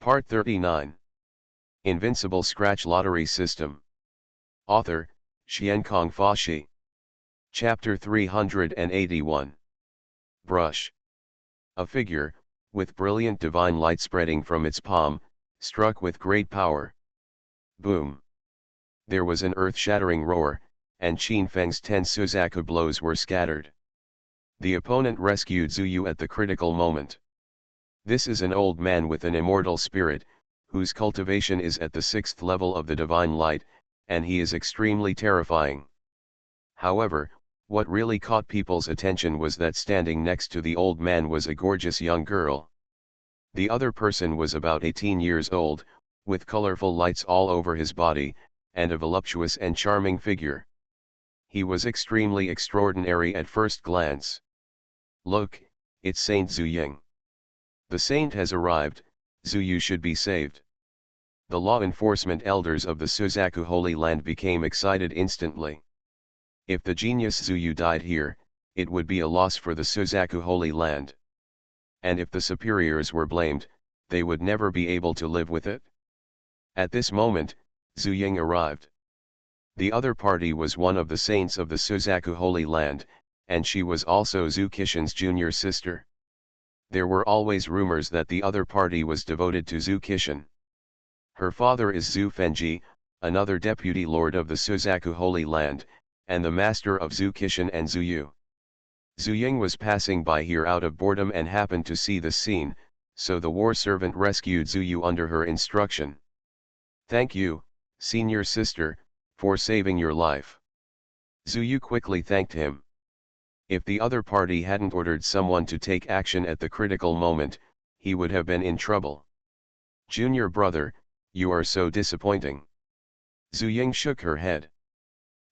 Part 39. Invincible Scratch Lottery System. Author, Xiankong Fashi. Chapter 381. Brush. A figure, with brilliant divine light spreading from its palm, struck with great power. Boom. There was an earth-shattering roar, and Qin Feng's 10 Suzaku blows were scattered. The opponent rescued Zuyu at the critical moment. This is an old man with an immortal spirit, whose cultivation is at the 6th level of the divine light, and he is extremely terrifying. However, what really caught people's attention was that standing next to the old man was a gorgeous young girl. The other person was about 18 years old, with colorful lights all over his body, and a voluptuous and charming figure. He was extremely extraordinary at first glance. Look, it's Saint Zuying. The saint has arrived, Zuyu should be saved. The law enforcement elders of the Suzaku Holy Land became excited instantly. If the genius Zuyu died here, it would be a loss for the Suzaku Holy Land. And if the superiors were blamed, they would never be able to live with it. At this moment, Zuying arrived. The other party was one of the saints of the Suzaku Holy Land, and she was also Zhu Qixin's junior sister. There were always rumors that the other party was devoted to Zhu Qixin. Her father is Zhu Fengji, another deputy lord of the Suzaku Holy Land, and the master of Zhu Qixin and Zuyu. Zuying was passing by here out of boredom and happened to see the scene, so the war servant rescued Zuyu under her instruction. Thank you, senior sister, for saving your life. Zuyu quickly thanked him. If the other party hadn't ordered someone to take action at the critical moment, he would have been in trouble. Junior brother, you are so disappointing. Zuying shook her head.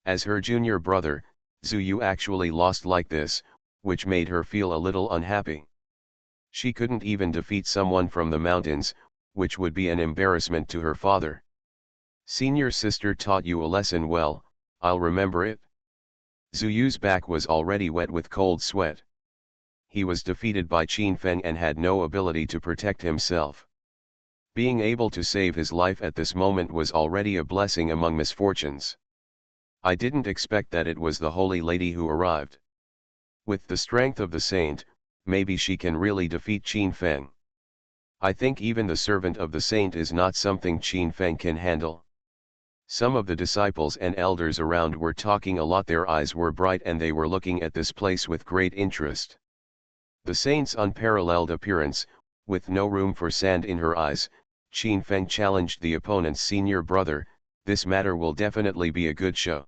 As her junior brother, Zuyu actually lost like this, which made her feel a little unhappy. She couldn't even defeat someone from the mountains, which would be an embarrassment to her father. Senior sister taught you a lesson well, I'll remember it. Zuyu's back was already wet with cold sweat. He was defeated by Qin Feng and had no ability to protect himself. Being able to save his life at this moment was already a blessing among misfortunes. I didn't expect that it was the Holy Lady who arrived. With the strength of the saint, maybe she can really defeat Qin Feng. I think even the servant of the saint is not something Qin Feng can handle. Some of the disciples and elders around were talking a lot. Their eyes were bright and they were looking at this place with great interest. The saint's unparalleled appearance, with no room for sand in her eyes, Qin Feng challenged the opponent's senior brother. This matter will definitely be a good show.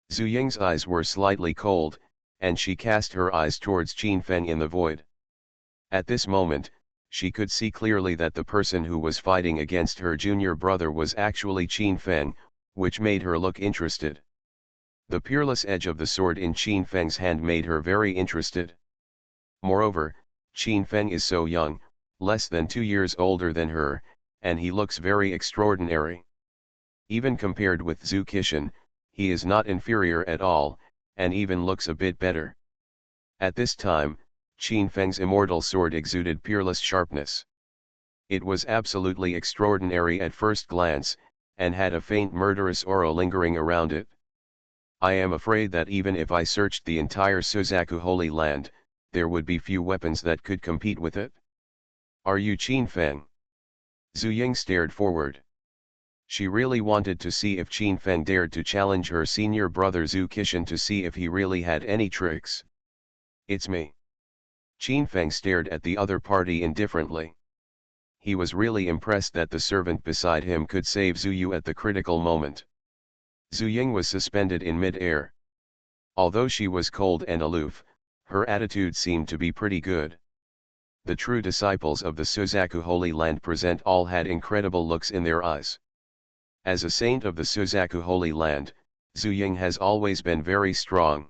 Zuying's eyes were slightly cold, and she cast her eyes towards Qin Feng in the void. At this moment, she could see clearly that the person who was fighting against her junior brother was actually Qin Feng, which made her look interested. The peerless edge of the sword in Qin Feng's hand made her very interested. Moreover, Qin Feng is so young, less than 2 years older than her, and he looks very extraordinary. Even compared with Zhu Qixin, he is not inferior at all, and even looks a bit better. At this time, Qin Feng's immortal sword exuded peerless sharpness. It was absolutely extraordinary at first glance, and had a faint murderous aura lingering around it. I am afraid that even if I searched the entire Suzaku Holy Land, there would be few weapons that could compete with it. Are you Qin Feng? Zuying stared forward. She really wanted to see if Qin Feng dared to challenge her senior brother Zhu Qixin to see if he really had any tricks. It's me. Qin Feng stared at the other party indifferently. He was really impressed that the servant beside him could save Zuyu at the critical moment. Zuying was suspended in mid-air. Although she was cold and aloof, her attitude seemed to be pretty good. The true disciples of the Suzaku Holy Land present all had incredible looks in their eyes. As a saint of the Suzaku Holy Land, Zuying has always been very strong.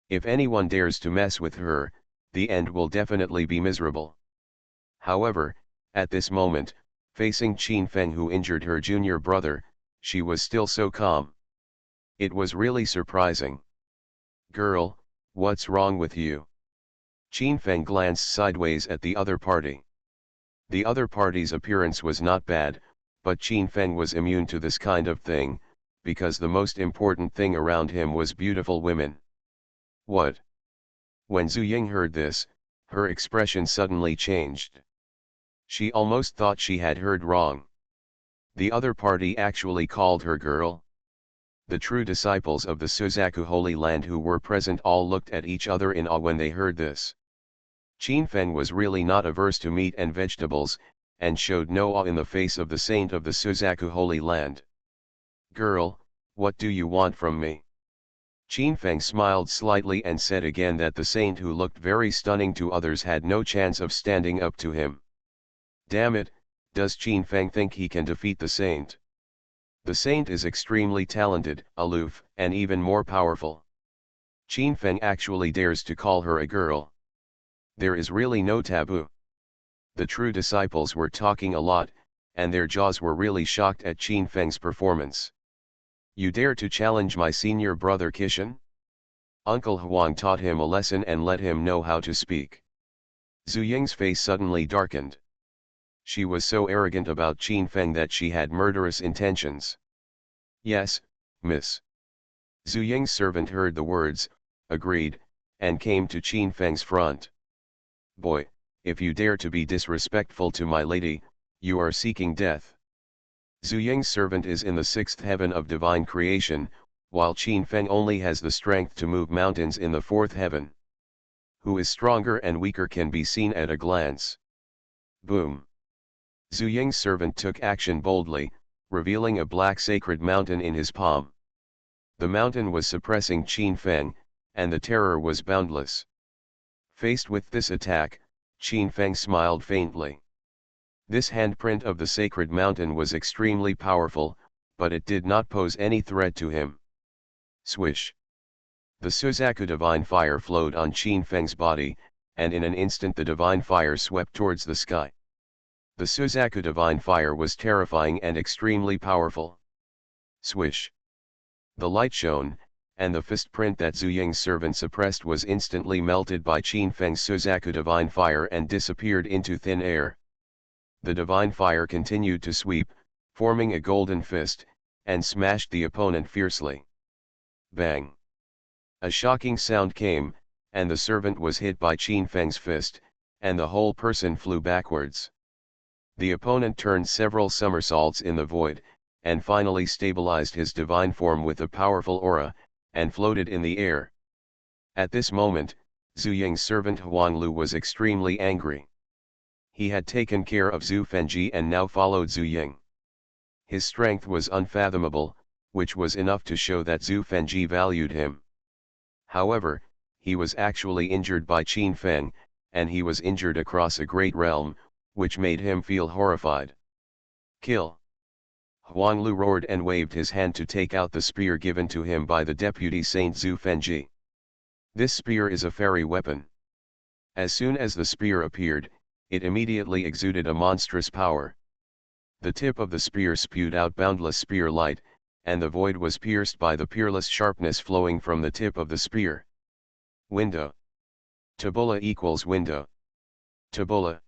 If anyone dares to mess with her, the end will definitely be miserable. However, at this moment, facing Qin Feng who injured her junior brother, she was still so calm. It was really surprising. Girl, what's wrong with you? Qin Feng glanced sideways at the other party. The other party's appearance was not bad, but Qin Feng was immune to this kind of thing, because the most important thing around him was beautiful women. What? When Zhu Ying heard this, her expression suddenly changed. She almost thought she had heard wrong. The other party actually called her girl. The true disciples of the Suzaku Holy Land who were present all looked at each other in awe when they heard this. Qin Feng was really not averse to meat and vegetables, and showed no awe in the face of the saint of the Suzaku Holy Land. "Girl, what do you want from me?" Qin Feng smiled slightly and said again that the saint who looked very stunning to others had no chance of standing up to him. Damn it, does Qin Feng think he can defeat the saint? The saint is extremely talented, aloof, and even more powerful. Qin Feng actually dares to call her a girl. There is really no taboo. The true disciples were talking a lot, and their jaws were really shocked at Qin Feng's performance. "You dare to challenge my senior brother Kishan?" Uncle Huang taught him a lesson and let him know how to speak. Zhu Ying's face suddenly darkened. She was so arrogant about Qin Feng that she had murderous intentions. "Yes, miss." Zhu Ying's servant heard the words, agreed, and came to Qin Feng's front. "Boy, if you dare to be disrespectful to my lady, you are seeking death." Zhu Ying's servant is in the sixth heaven of divine creation, while Qin Feng only has the strength to move mountains in the fourth heaven. Who is stronger and weaker can be seen at a glance. Boom! Zhu Ying's servant took action boldly, revealing a black sacred mountain in his palm. The mountain was suppressing Qin Feng, and the terror was boundless. Faced with this attack, Qin Feng smiled faintly. This handprint of the sacred mountain was extremely powerful, but it did not pose any threat to him. Swish! The Suzaku divine fire flowed on Qin Feng's body, and in an instant the divine fire swept towards the sky. The Suzaku divine fire was terrifying and extremely powerful. Swish! The light shone, and the fist print that Zhu Ying's servant suppressed was instantly melted by Qin Feng's Suzaku divine fire and disappeared into thin air. The divine fire continued to sweep, forming a golden fist, and smashed the opponent fiercely. Bang! A shocking sound came, and the servant was hit by Qin Feng's fist, and the whole person flew backwards. The opponent turned several somersaults in the void, and finally stabilized his divine form with a powerful aura, and floated in the air. At this moment, Zhu Ying's servant Huang Lu was extremely angry. He had taken care of Zhu Fengji and now followed Zhu Ying. His strength was unfathomable, which was enough to show that Zhu Fengji valued him. However, he was actually injured by Qin Feng, and he was injured across a great realm, which made him feel horrified. "Kill!" Huang Lu roared and waved his hand to take out the spear given to him by the deputy Saint Zhu Fengji. This spear is a fairy weapon. As soon as the spear appeared, it immediately exuded a monstrous power. The tip of the spear spewed out boundless spear light, and the void was pierced by the peerless sharpness flowing from the tip of the spear. Window. Tabula equals window. Tabula.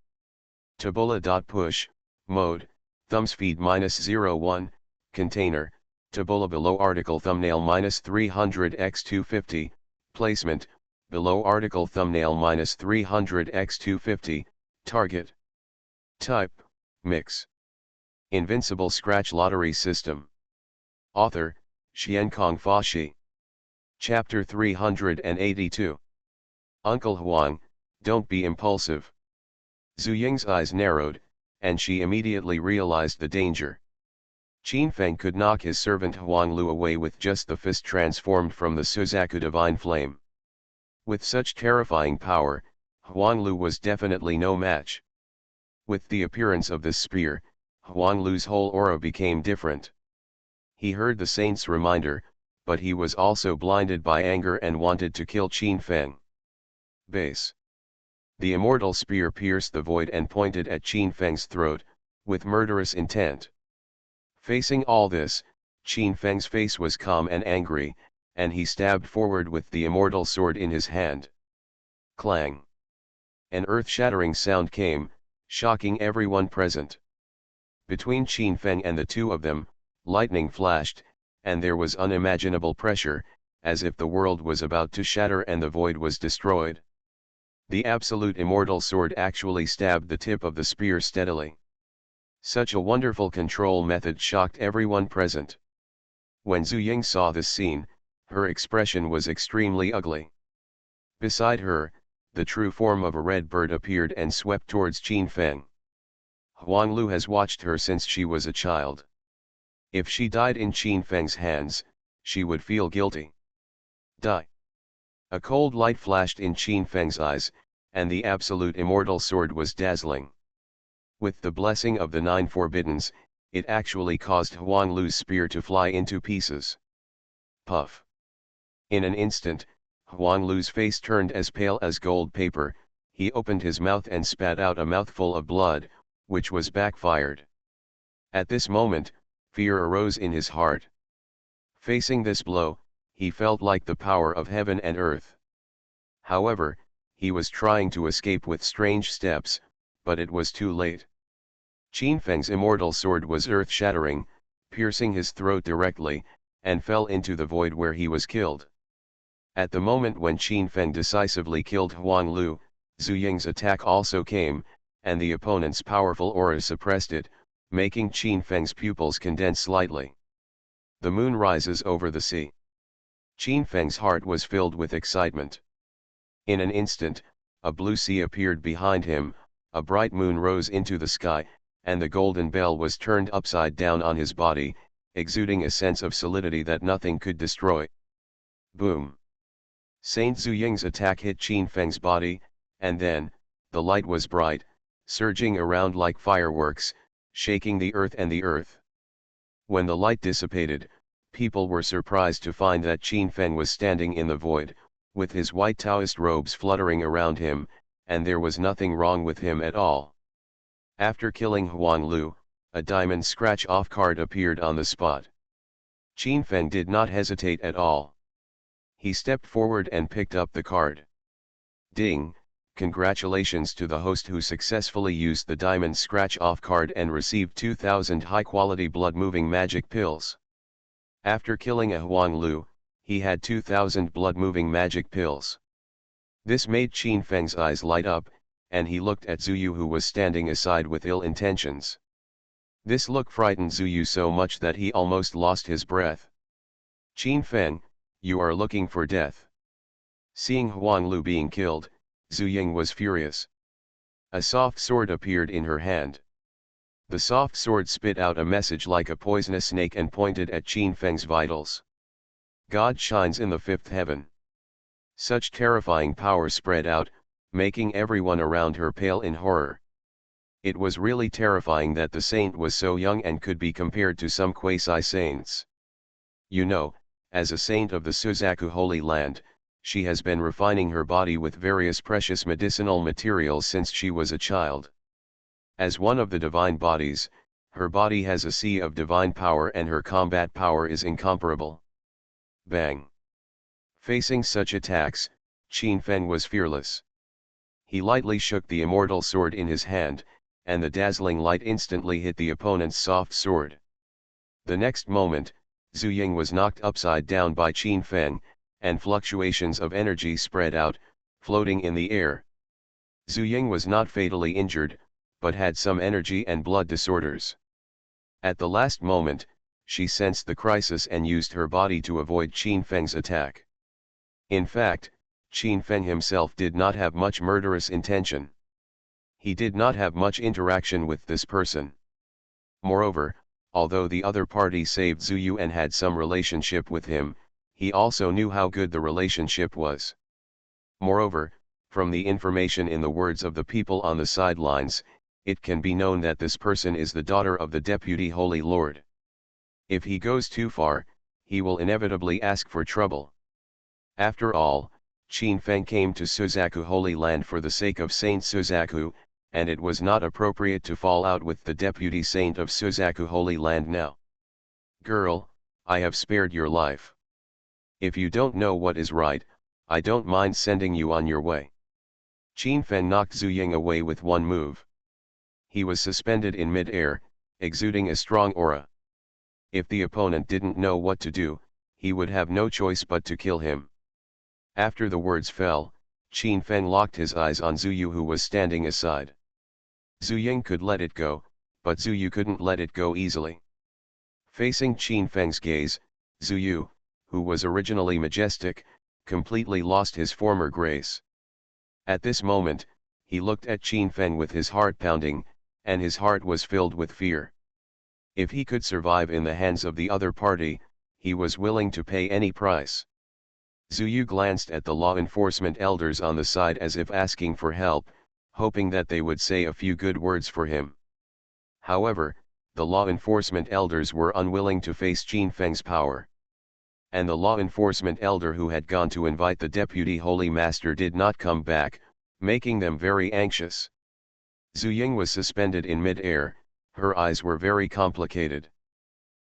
Tabula.push, mode, thumbs feed -01, container, tabula below article thumbnail -300x250, placement, below article thumbnail -300x250, target. Type, mix. Invincible Scratch Lottery System. Author, Xiankong Fashi. Chapter 382. Uncle Huang, don't be impulsive. Zhu Ying's eyes narrowed, and she immediately realized the danger. Qin Feng could knock his servant Huang Lu away with just the fist transformed from the Suzaku divine flame. With such terrifying power, Huang Lu was definitely no match. With the appearance of this spear, Huang Lu's whole aura became different. He heard the saint's reminder, but he was also blinded by anger and wanted to kill Qin Feng. Base. The immortal spear pierced the void and pointed at Qin Feng's throat, with murderous intent. Facing all this, Qin Feng's face was calm and angry, and he stabbed forward with the immortal sword in his hand. Clang! An earth-shattering sound came, shocking everyone present. Between Qin Feng and the two of them, lightning flashed, and there was unimaginable pressure, as if the world was about to shatter and the void was destroyed. The absolute immortal sword actually stabbed the tip of the spear steadily. Such a wonderful control method shocked everyone present. When Zhu Ying saw this scene, her expression was extremely ugly. Beside her, the true form of a red bird appeared and swept towards Qin Feng. Huang Lu has watched her since she was a child. If she died in Qin Feng's hands, she would feel guilty. Die. A cold light flashed in Qin Feng's eyes, and the absolute immortal sword was dazzling. With the blessing of the Nine Forbiddens, it actually caused Huang Lu's spear to fly into pieces. Puff. In an instant, Huang Lu's face turned as pale as gold paper, he opened his mouth and spat out a mouthful of blood, which was backfired. At this moment, fear arose in his heart. Facing this blow, he felt like the power of heaven and earth. However, he was trying to escape with strange steps, but it was too late. Qin Feng's immortal sword was earth-shattering, piercing his throat directly, and fell into the void where he was killed. At the moment when Qin Feng decisively killed Huang Lu, Zhu Ying's attack also came, and the opponent's powerful aura suppressed it, making Qin Feng's pupils condense slightly. The moon rises over the sea. Qin Feng's heart was filled with excitement. In an instant, a blue sea appeared behind him, a bright moon rose into the sky, and the golden bell was turned upside down on his body, exuding a sense of solidity that nothing could destroy. Boom! Saint Zhu Ying's attack hit Qin Feng's body, and then, the light was bright, surging around like fireworks, shaking the earth. When the light dissipated, people were surprised to find that Qin Feng was standing in the void, with his white Taoist robes fluttering around him, and there was nothing wrong with him at all. After killing Huang Lu, a diamond scratch-off card appeared on the spot. Qin Feng did not hesitate at all. He stepped forward and picked up the card. Ding! Congratulations to the host who successfully used the diamond scratch-off card and received 2,000 high-quality blood-moving magic pills. After killing a Huang Lu, he had 2,000 blood-moving magic pills. This made Qin Feng's eyes light up, and he looked at Zhu Yu who was standing aside with ill intentions. This look frightened Zhu Yu so much that he almost lost his breath. Qin Feng, you are looking for death. Seeing Huang Lu being killed, Zhu Ying was furious. A soft sword appeared in her hand. The soft sword spit out a message like a poisonous snake and pointed at Qin Feng's vitals. God shines in the fifth heaven. Such terrifying power spread out, making everyone around her pale in horror. It was really terrifying that the saint was so young and could be compared to some quasi-saints. You know, as a saint of the Suzaku Holy Land, she has been refining her body with various precious medicinal materials since she was a child. As one of the divine bodies, her body has a sea of divine power and her combat power is incomparable. Bang! Facing such attacks, Qin Feng was fearless. He lightly shook the immortal sword in his hand, and the dazzling light instantly hit the opponent's soft sword. The next moment, Zhu Ying was knocked upside down by Qin Feng, and fluctuations of energy spread out, floating in the air. Zhu Ying was not fatally injured, but had some energy and blood disorders. At the last moment, she sensed the crisis and used her body to avoid Qin Feng's attack. In fact, Qin Feng himself did not have much murderous intention. He did not have much interaction with this person. Moreover, although the other party saved Zhu Yu and had some relationship with him, he also knew how good the relationship was. Moreover, from the information in the words of the people on the sidelines, it can be known that this person is the daughter of the Deputy Holy Lord. If he goes too far, he will inevitably ask for trouble. After all, Qin Feng came to Suzaku Holy Land for the sake of Saint Suzaku, and it was not appropriate to fall out with the deputy saint of Suzaku Holy Land now. Girl, I have spared your life. If you don't know what is right, I don't mind sending you on your way. Qin Feng knocked Zhu Ying away with one move. He was suspended in mid-air, exuding a strong aura. If the opponent didn't know what to do, he would have no choice but to kill him. After the words fell, Qin Feng locked his eyes on Zhu Yu, who was standing aside. Zhu Ying could let it go, but Zhu Yu couldn't let it go easily. Facing Qin Feng's gaze, Zhu Yu, who was originally majestic, completely lost his former grace. At this moment, he looked at Qin Feng with his heart pounding, and his heart was filled with fear. If he could survive in the hands of the other party, he was willing to pay any price. Zhu Yu glanced at the law enforcement elders on the side as if asking for help, hoping that they would say a few good words for him. However, the law enforcement elders were unwilling to face Qin Feng's power. And the law enforcement elder who had gone to invite the deputy holy master did not come back, making them very anxious. Zhu Ying was suspended in mid-air, her eyes were very complicated.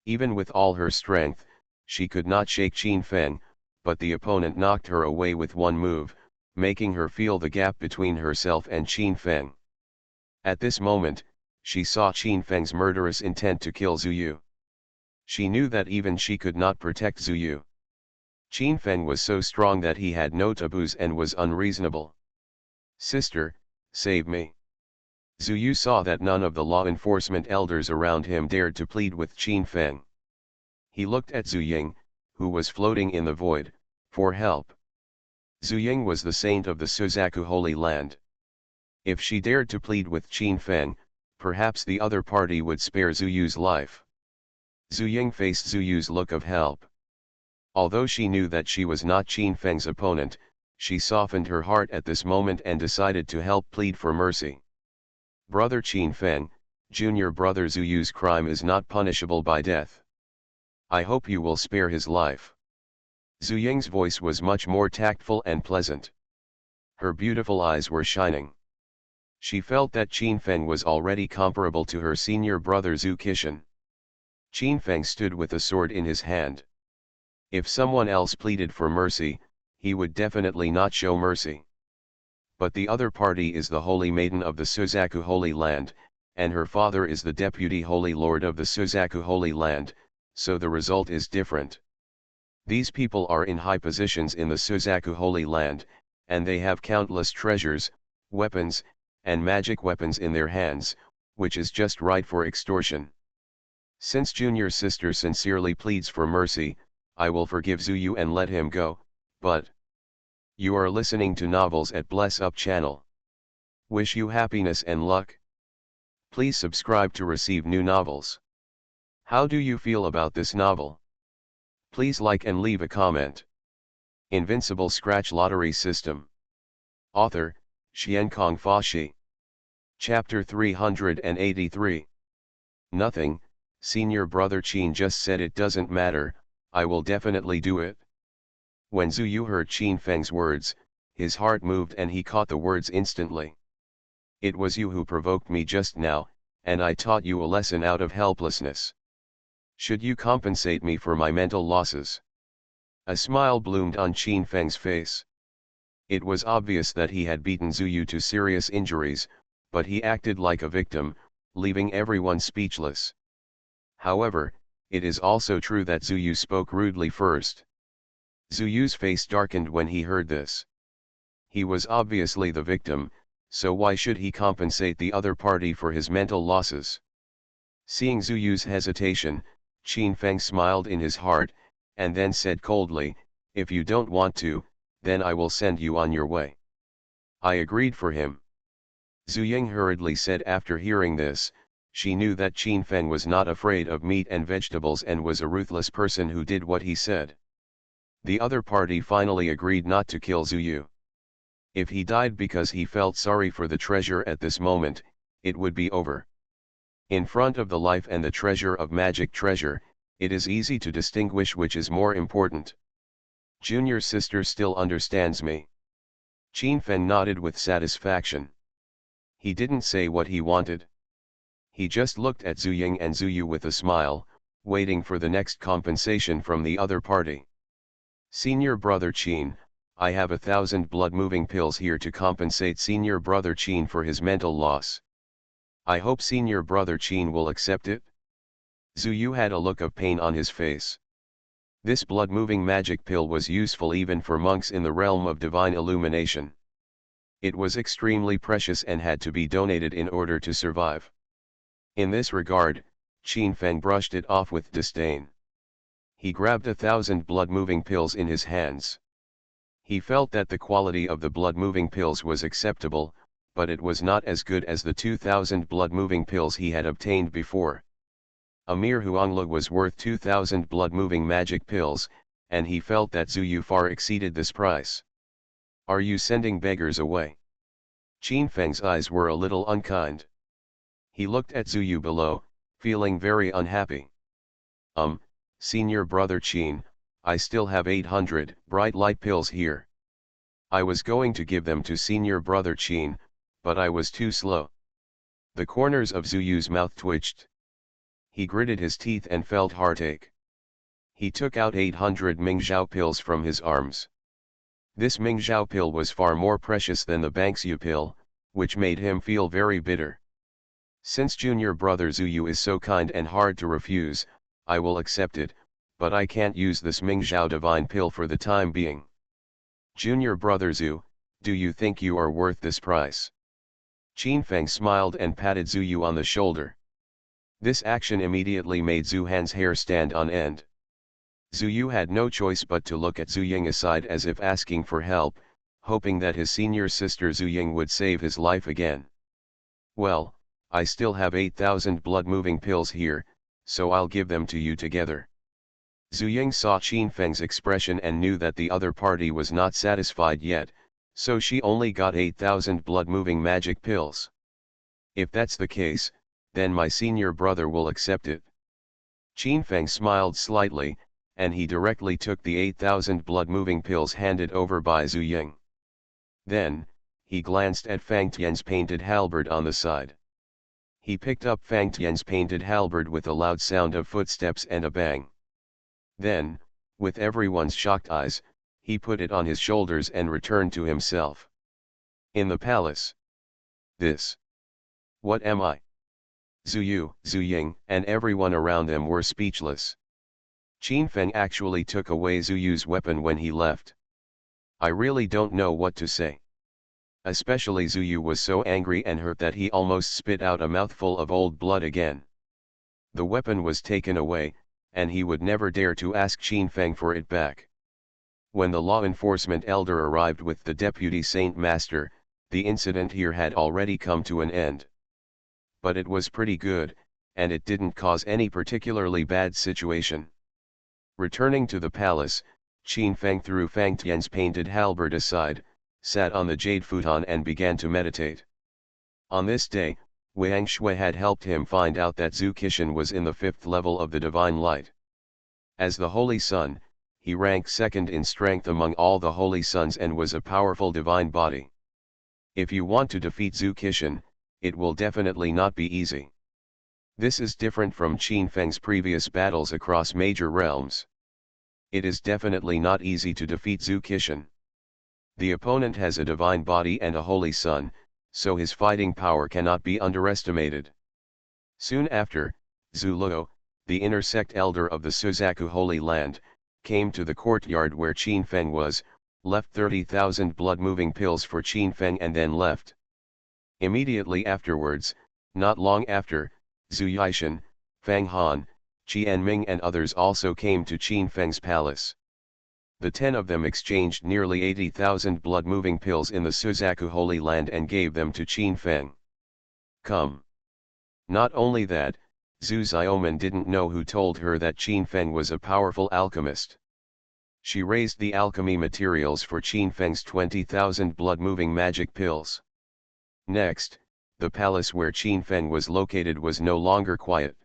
Even with all her strength, she could not shake Qin Feng, but the opponent knocked her away with one move, making her feel the gap between herself and Qin Feng. At this moment, she saw Qin Feng's murderous intent to kill Zhu Yu. She knew that even she could not protect Zhu Yu. Qin Feng was so strong that he had no taboos and was unreasonable. "Sister, save me." Zhu Yu saw that none of the law enforcement elders around him dared to plead with Qin Feng. He looked at Zhu Ying, who was floating in the void, for help. Zhu Ying was the saint of the Suzaku Holy Land. If she dared to plead with Qin Feng, perhaps the other party would spare Zhu Yu's life. Zhu Ying faced Zhu Yu's look of help. Although she knew that she was not Qin Feng's opponent, she softened her heart at this moment and decided to help plead for mercy. "Brother Qin Feng, junior brother Zhu Yu's crime is not punishable by death. I hope you will spare his life." Zhu Ying's voice was much more tactful and pleasant. Her beautiful eyes were shining. She felt that Qin Feng was already comparable to her senior brother Zhu Qishan. Qin Feng stood with a sword in his hand. If someone else pleaded for mercy, he would definitely not show mercy. But the other party is the Holy Maiden of the Suzaku Holy Land, and her father is the Deputy Holy Lord of the Suzaku Holy Land, so the result is different. These people are in high positions in the Suzaku Holy Land, and they have countless treasures, weapons, and magic weapons in their hands, which is just right for extortion. Since junior sister sincerely pleads for mercy, I will forgive Zhu Yu and let him go, but... You are listening to Novels at Bless Up channel. Wish you happiness and luck. Please subscribe to receive new novels. How do you feel about this novel? Please like and leave a comment. Invincible Scratch Lottery System. Author, Xiankong Fashi. Chapter 383. Nothing, senior brother Qin just said it doesn't matter, I will definitely do it. When Zhu Yu heard Qin Feng's words, his heart moved and he caught the words instantly. It was you who provoked me just now, and I taught you a lesson out of helplessness. Should you compensate me for my mental losses? A smile bloomed on Qin Feng's face. It was obvious that he had beaten Zhu Yu to serious injuries, but he acted like a victim, leaving everyone speechless. However, it is also true that Zhu Yu spoke rudely first. Zhu Yu's face darkened when he heard this. He was obviously the victim, so why should he compensate the other party for his mental losses? Seeing Zhu Yu's hesitation, Qin Feng smiled in his heart, and then said coldly, "If you don't want to, then I will send you on your way." I agreed for him. Zhu Ying hurriedly said after hearing this. She knew that Qin Feng was not afraid of meat and vegetables and was a ruthless person who did what he said. The other party finally agreed not to kill Zhu Yu. If he died because he felt sorry for the treasure at this moment, it would be over. In front of the life and the treasure of magic treasure, it is easy to distinguish which is more important. Junior sister still understands me. Qin Feng nodded with satisfaction. He didn't say what he wanted. He just looked at Zhu Ying and Zhu Yu with a smile, waiting for the next compensation from the other party. Senior brother Qin, I have 1,000 blood-moving pills here to compensate senior brother Qin for his mental loss. I hope senior brother Qin will accept it. Zhu Yu had a look of pain on his face. This blood-moving magic pill was useful even for monks in the realm of divine illumination. It was extremely precious and had to be donated in order to survive. In this regard, Qin Feng brushed it off with disdain. He grabbed 1,000 blood-moving pills in his hands. He felt that the quality of the blood-moving pills was acceptable, but it was not as good as the 2,000 blood-moving pills he had obtained before. A mere huanglu was worth 2,000 blood-moving magic pills, and he felt that Zhu Yu far exceeded this price. Are you sending beggars away? Qin Feng's eyes were a little unkind. He looked at Zhu Yu below, feeling very unhappy. Senior brother Qin, I still have 800 bright light pills here. I was going to give them to senior brother Qin, but I was too slow. The corners of Zhu Yu's mouth twitched. He gritted his teeth and felt heartache. He took out 800 Mingzhao pills from his arms. This Mingzhao pill was far more precious than the Banksu pill, which made him feel very bitter. Since junior brother Zhu Yu is so kind and hard to refuse, I will accept it, but I can't use this Mingzhao divine pill for the time being. Junior brother Zhu, do you think you are worth this price? Qin Feng smiled and patted Zhu Yu on the shoulder. This action immediately made Zhu Han's hair stand on end. Zhu Yu had no choice but to look at Zhu Ying aside as if asking for help, hoping that his senior sister Zhu Ying would save his life again. Well, I still have 8,000 blood-moving pills here, so I'll give them to you together. Zhu Ying saw Qin Feng's expression and knew that the other party was not satisfied yet, so she only got 8,000 blood-moving magic pills. If that's the case, then my senior brother will accept it. Qin Feng smiled slightly, and he directly took the 8,000 blood-moving pills handed over by Zhu Ying. Then, he glanced at Fang Tian's painted halberd on the side. He picked up Fang Tian's painted halberd with a loud sound of footsteps and a bang. Then, with everyone's shocked eyes, he put it on his shoulders and returned to himself. In the palace. This. What am I? Zhu Yu, Zhu Ying, and everyone around them were speechless. Qin Feng actually took away Zhu Yu's weapon when he left. I really don't know what to say. Especially Zhu Yu was so angry and hurt that he almost spit out a mouthful of old blood again. The weapon was taken away, and he would never dare to ask Qin Feng for it back. When the law enforcement elder arrived with the deputy Saint Master, the incident here had already come to an end. But it was pretty good, and it didn't cause any particularly bad situation. Returning to the palace, Qin Feng threw Fang Tian's painted halberd aside, sat on the jade futon and began to meditate. On this day, Wang Shui had helped him find out that Zhu Qishan was in the 5th level of the divine light. As the Holy Sun, he ranked second in strength among all the Holy Sons and was a powerful divine body. If you want to defeat Zhu Qishan, it will definitely not be easy. This is different from Qin Feng's previous battles across major realms. It is definitely not easy to defeat Zhu Qishan. The opponent has a divine body and a holy sun, so his fighting power cannot be underestimated. Soon after, Zhu Luo, the inner sect elder of the Suzaku Holy Land, came to the courtyard where Qin Feng was, left 30,000 blood-moving pills for Qin Feng and then left. Immediately afterwards, not long after, Zhu Yishan, Fang Han, Qian Ming and others also came to Qin Feng's palace. The 10 of them exchanged nearly 80,000 blood-moving pills in the Suzaku Holy Land and gave them to Qin Feng. Come. Not only that, Zhu Xiaoman didn't know who told her that Qin Feng was a powerful alchemist. She raised the alchemy materials for Qin Feng's 20,000 blood-moving magic pills. Next, the palace where Qin Feng was located was no longer quiet.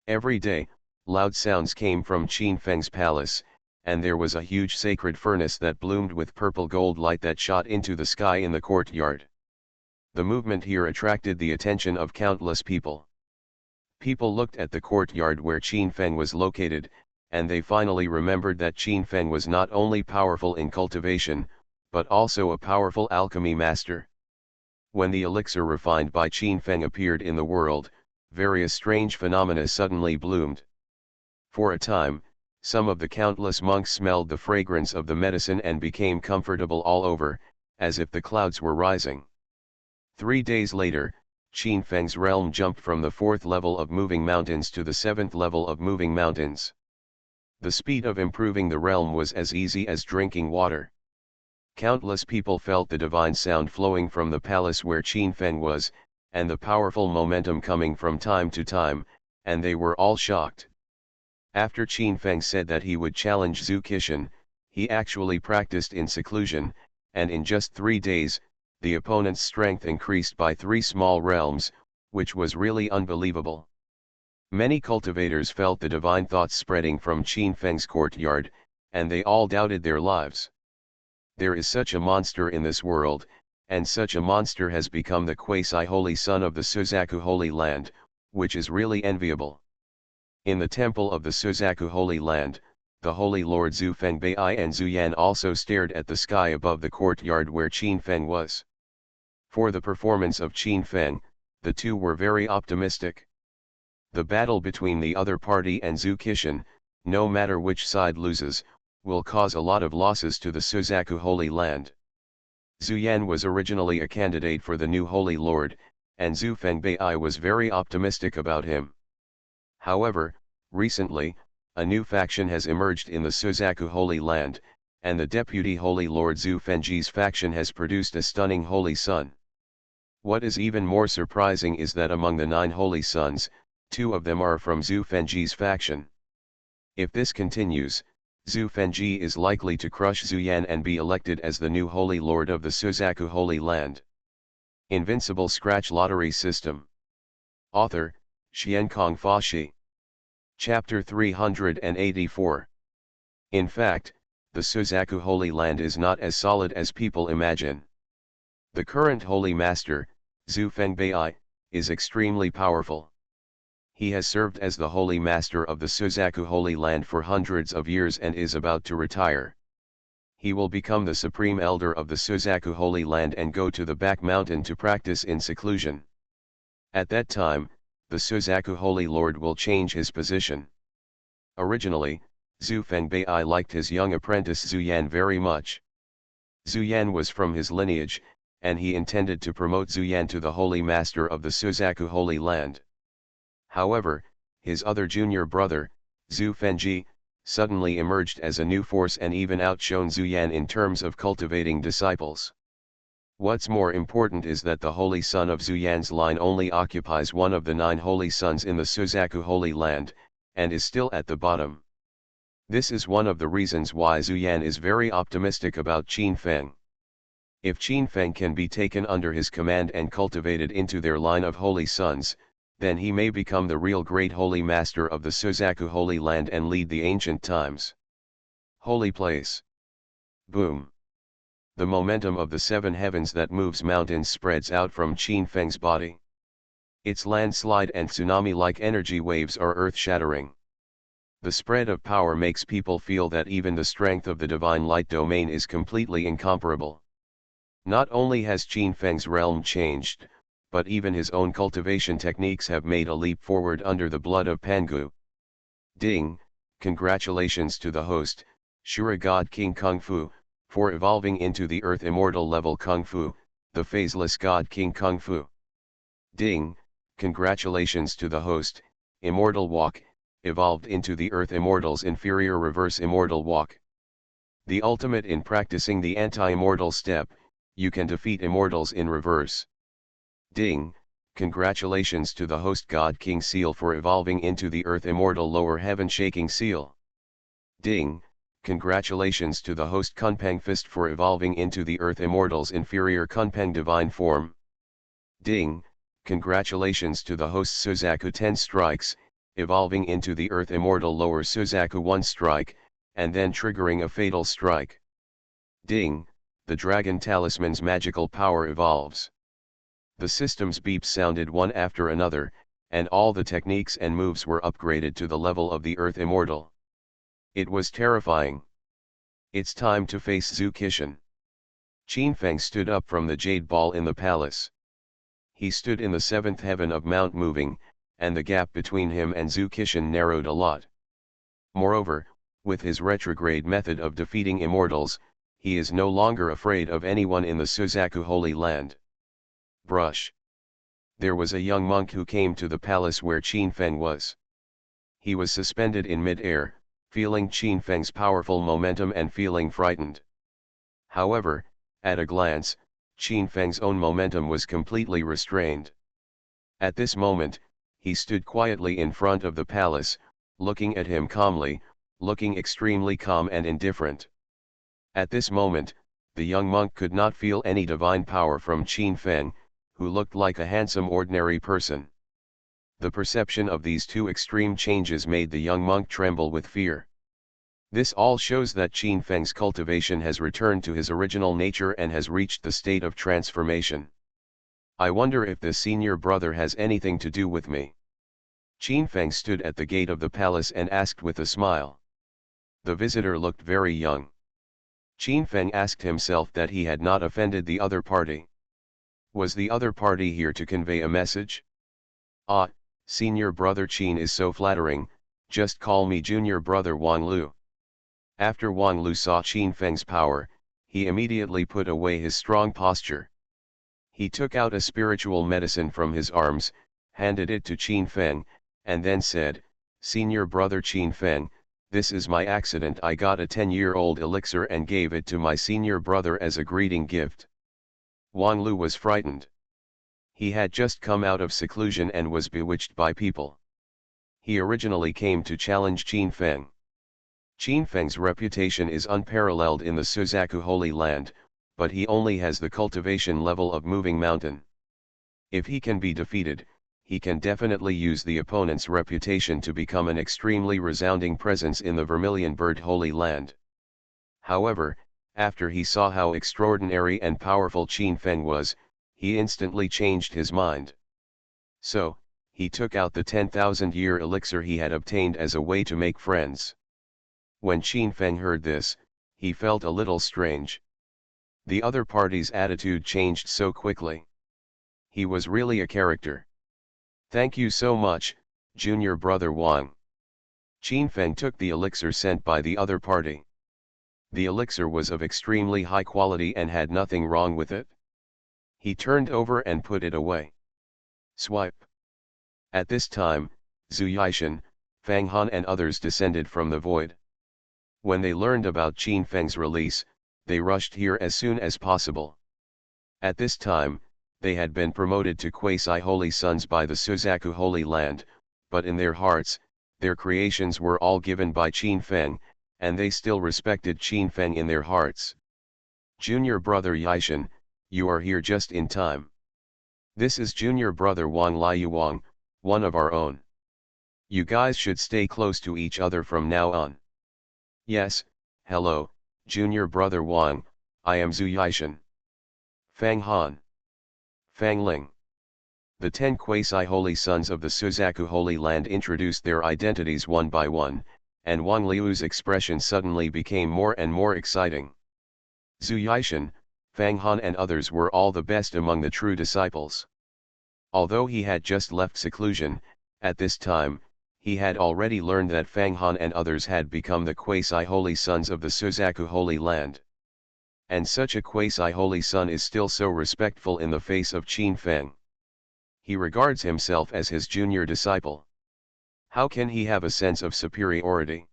Every day, loud sounds came from Qin Feng's palace, and there was a huge sacred furnace that bloomed with purple gold light that shot into the sky in the courtyard. The movement here attracted the attention of countless people. People looked at the courtyard where Qin Feng was located, and they finally remembered that Qin Feng was not only powerful in cultivation, but also a powerful alchemy master. When the elixir refined by Qin Feng appeared in the world, various strange phenomena suddenly bloomed. For a time, some of the countless monks smelled the fragrance of the medicine and became comfortable all over, as if the clouds were rising. 3 days later, Qin Feng's realm jumped from the 4th level of moving mountains to the 7th level of moving mountains. The speed of improving the realm was as easy as drinking water. Countless people felt the divine sound flowing from the palace where Qin Feng was, and the powerful momentum coming from time to time, and they were all shocked. After Qin Feng said that he would challenge Zhu Qixin, he actually practiced in seclusion, and in just 3 days, the opponent's strength increased by 3 small realms, which was really unbelievable. Many cultivators felt the divine thoughts spreading from Qin Feng's courtyard, and they all doubted their lives. There is such a monster in this world, and such a monster has become the quasi-holy son of the Suzaku Holy Land, which is really enviable. In the temple of the Suzaku Holy Land, the Holy Lord Zhu Fengbei and Zhu Yan also stared at the sky above the courtyard where Qin Feng was. For the performance of Qin Feng, the two were very optimistic. The battle between the other party and Zhu Qixin, no matter which side loses, will cause a lot of losses to the Suzaku Holy Land. Zhu Yan was originally a candidate for the new Holy Lord, and Zhu Fengbei was very optimistic about him. However, recently, a new faction has emerged in the Suzaku Holy Land, and the Deputy Holy Lord Zhu Fengji's faction has produced a stunning Holy Son. What is even more surprising is that among the 9 Holy Sons, 2 of them are from Zhu Fengji's faction. If this continues, Zhu Fengji is likely to crush Zhu Yan and be elected as the new Holy Lord of the Suzaku Holy Land. Invincible Scratch Lottery System. Author, Xiankong Fashi. Chapter 384. In fact, the Suzaku Holy Land is not as solid as people imagine. The current Holy Master, Zhu Fengbei, is extremely powerful. He has served as the Holy Master of the Suzaku Holy Land for hundreds of years and is about to retire. He will become the Supreme Elder of the Suzaku Holy Land and go to the back mountain to practice in seclusion. At that time, the Suzaku Holy Lord will change his position. Originally, Zhu Fengbei liked his young apprentice Zhu Yan very much. Zhu Yan was from his lineage, and he intended to promote Zhu Yan to the Holy Master of the Suzaku Holy Land. However, his other junior brother, Zhu Fengji, suddenly emerged as a new force and even outshone Zhu Yan in terms of cultivating disciples. What's more important is that the Holy Son of Zhu Yan's line only occupies one of the 9 Holy Sons in the Suzaku Holy Land, and is still at the bottom. This is one of the reasons why Zhu Yan is very optimistic about Qin Feng. If Qin Feng can be taken under his command and cultivated into their line of Holy Sons, then he may become the real great Holy Master of the Suzaku Holy Land and lead the ancient times. Holy Place. Boom. The momentum of the 7 heavens that moves mountains spreads out from Qin Feng's body. Its landslide and tsunami-like energy waves are earth-shattering. The spread of power makes people feel that even the strength of the divine light domain is completely incomparable. Not only has Qin Feng's realm changed, but even his own cultivation techniques have made a leap forward under the blood of Pangu. Ding, congratulations to the host, Shura God King Kung Fu, for evolving into the Earth Immortal level Kung Fu, the phaseless God King Kung Fu. Ding, congratulations to the host, Immortal Walk, evolved into the Earth Immortal's inferior Reverse Immortal Walk. The ultimate in practicing the anti-immortal step, you can defeat immortals in reverse. Ding, congratulations to the host God King Seal for evolving into the Earth Immortal Lower Heaven Shaking Seal. Ding, congratulations to the host Kunpeng Fist for evolving into the Earth Immortal's inferior Kunpeng Divine Form. Ding, congratulations to the host Suzaku 10 Strikes, evolving into the Earth Immortal Lower Suzaku 1 Strike, and then triggering a fatal strike. Ding, the Dragon Talisman's magical power evolves. The system's beeps sounded one after another, and all the techniques and moves were upgraded to the level of the Earth Immortal. It was terrifying. It's time to face Zhu Qixin. Qin Feng stood up from the jade ball in the palace. He stood in the seventh heaven of Mount Moving, and the gap between him and Zhu Qixin narrowed a lot. Moreover, with his retrograde method of defeating immortals, he is no longer afraid of anyone in the Suzaku Holy Land. Brush. There was a young monk who came to the palace where Qin Feng was. He was suspended in mid-air, feeling Qin Feng's powerful momentum and feeling frightened. However, at a glance, Qin Feng's own momentum was completely restrained. At this moment, he stood quietly in front of the palace, looking at him calmly, looking extremely calm and indifferent. At this moment, the young monk could not feel any divine power from Qin Feng, who looked like a handsome ordinary person. The perception of these two extreme changes made the young monk tremble with fear. This all shows that Qin Feng's cultivation has returned to his original nature and has reached the state of transformation. I wonder if the senior brother has anything to do with me. Qin Feng stood at the gate of the palace and asked with a smile. The visitor looked very young. Qin Feng asked himself that he had not offended the other party. Was the other party here to convey a message? Ah, senior brother Qin is so flattering, just call me junior brother Wang Lu. After Wang Lu saw Qin Feng's power, he immediately put away his strong posture. He took out a spiritual medicine from his arms, handed it to Qin Feng, and then said, "Senior brother Qin Feng, this is my accident. I got a 10-year-old elixir and gave it to my senior brother as a greeting gift." Wang Lu was frightened. He had just come out of seclusion and was bewitched by people. He originally came to challenge Qin Feng. Qin Feng's reputation is unparalleled in the Suzaku Holy Land, but he only has the cultivation level of Moving Mountain. If he can be defeated, he can definitely use the opponent's reputation to become an extremely resounding presence in the Vermilion Bird Holy Land. However, after he saw how extraordinary and powerful Qin Feng was, he instantly changed his mind. So, he took out the 10,000-year elixir he had obtained as a way to make friends. When Qin Feng heard this, he felt a little strange. The other party's attitude changed so quickly. He was really a character. "Thank you so much, junior brother Wang." Qin Feng took the elixir sent by the other party. The elixir was of extremely high quality and had nothing wrong with it. He turned over and put it away. Swipe. At this time, Zhu Yixin, Fang Han and others descended from the void. When they learned about Qin Feng's release, they rushed here as soon as possible. At this time, they had been promoted to quasi-holy sons by the Suzaku Holy Land, but in their hearts, their creations were all given by Qin Feng, and they still respected Qin Feng in their hearts. "Junior brother Yixin, you are here just in time. This is junior brother Wang Liuwang, one of our own. You guys should stay close to each other from now on." "Yes, hello, junior brother Wang, I am Zhu Yixin." Fang Han. Fang Ling. The 10 quasi-holy sons of the Suzaku Holy Land introduced their identities one by one, and Wang Liu's expression suddenly became more and more exciting. Zhu Yixin, Fang Han and others were all the best among the true disciples. Although he had just left seclusion, at this time, he had already learned that Fang Han and others had become the quasi-holy sons of the Suzaku Holy Land. And such a quasi-holy son is still so respectful in the face of Qin Feng. He regards himself as his junior disciple. How can he have a sense of superiority?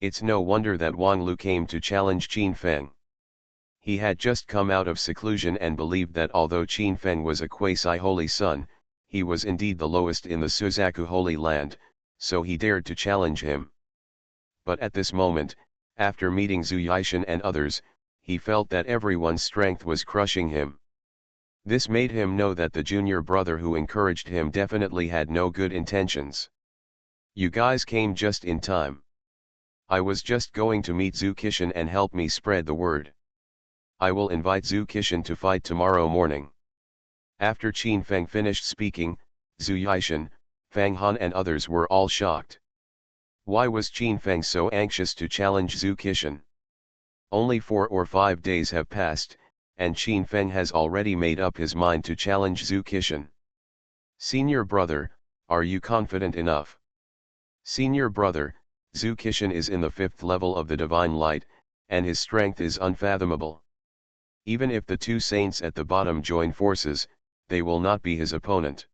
It's no wonder that Wang Lu came to challenge Qin Feng. He had just come out of seclusion and believed that although Qin Feng was a quasi-holy son, he was indeed the lowest in the Suzaku Holy Land, so he dared to challenge him. But at this moment, after meeting Zhu Yixin and others, he felt that everyone's strength was crushing him. This made him know that the junior brother who encouraged him definitely had no good intentions. "You guys came just in time. I was just going to meet Zhu Qixin and help me spread the word. I will invite Zhu Qixin to fight tomorrow morning." After Qin Feng finished speaking, Zhu Yixin, Fang Han and others were all shocked. Why was Qin Feng so anxious to challenge Zhu Qixin? Only 4 or 5 days have passed, and Qin Feng has already made up his mind to challenge Zhu Qixin. Senior brother, are you confident enough? Senior brother, Zhu Qixin is in the 5th level of the divine light, and his strength is unfathomable. Even if the two saints at the bottom join forces, they will not be his opponent.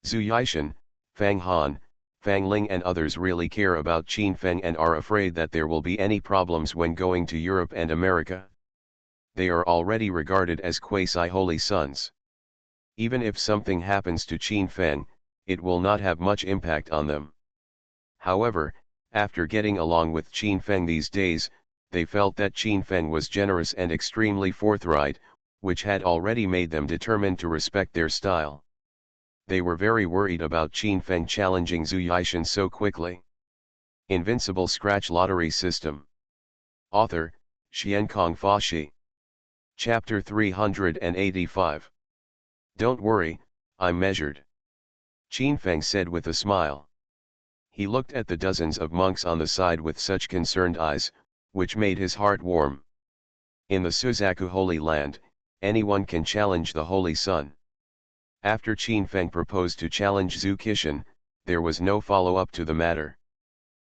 Zhu Yixin, Fang Han, Fang Ling and others really care about Qin Feng and are afraid that there will be any problems when going to Europe and America. They are already regarded as quasi-holy sons. Even if something happens to Qin Feng, it will not have much impact on them. However, after getting along with Qin Feng these days, they felt that Qin Feng was generous and extremely forthright, which had already made them determined to respect their style. They were very worried about Qin Feng challenging Zhu Yixin so quickly. Invincible Scratch Lottery System. Author, Xiankong Fashi. Chapter 385. Don't worry, I'm measured. Qin Feng said with a smile. He looked at the dozens of monks on the side with such concerned eyes, which made his heart warm. In the Suzaku Holy Land, anyone can challenge the Holy Sun. After Qin Feng proposed to challenge Zhu Qixin, there was no follow-up to the matter.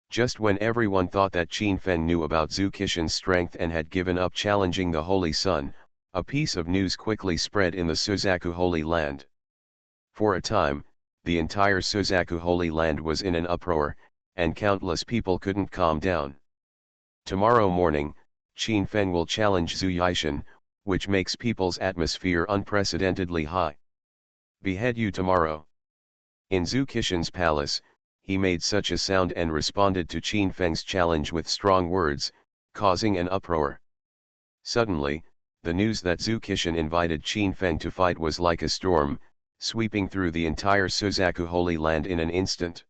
Just when everyone thought that Qin Feng knew about Zhu Qixin's strength and had given up challenging the Holy Sun, a piece of news quickly spread in the Suzaku Holy Land. For a time, the entire Suzaku Holy Land was in an uproar, and countless people couldn't calm down. Tomorrow morning, Qin Feng will challenge Zhu Yixin, which makes people's atmosphere unprecedentedly high. Behead you tomorrow. In Zhu Qixin's palace, he made such a sound and responded to Qin Feng's challenge with strong words, causing an uproar. Suddenly, the news that Zhu Qixin invited Qin Feng to fight was like a storm, sweeping through the entire Suzaku Holy Land in an instant.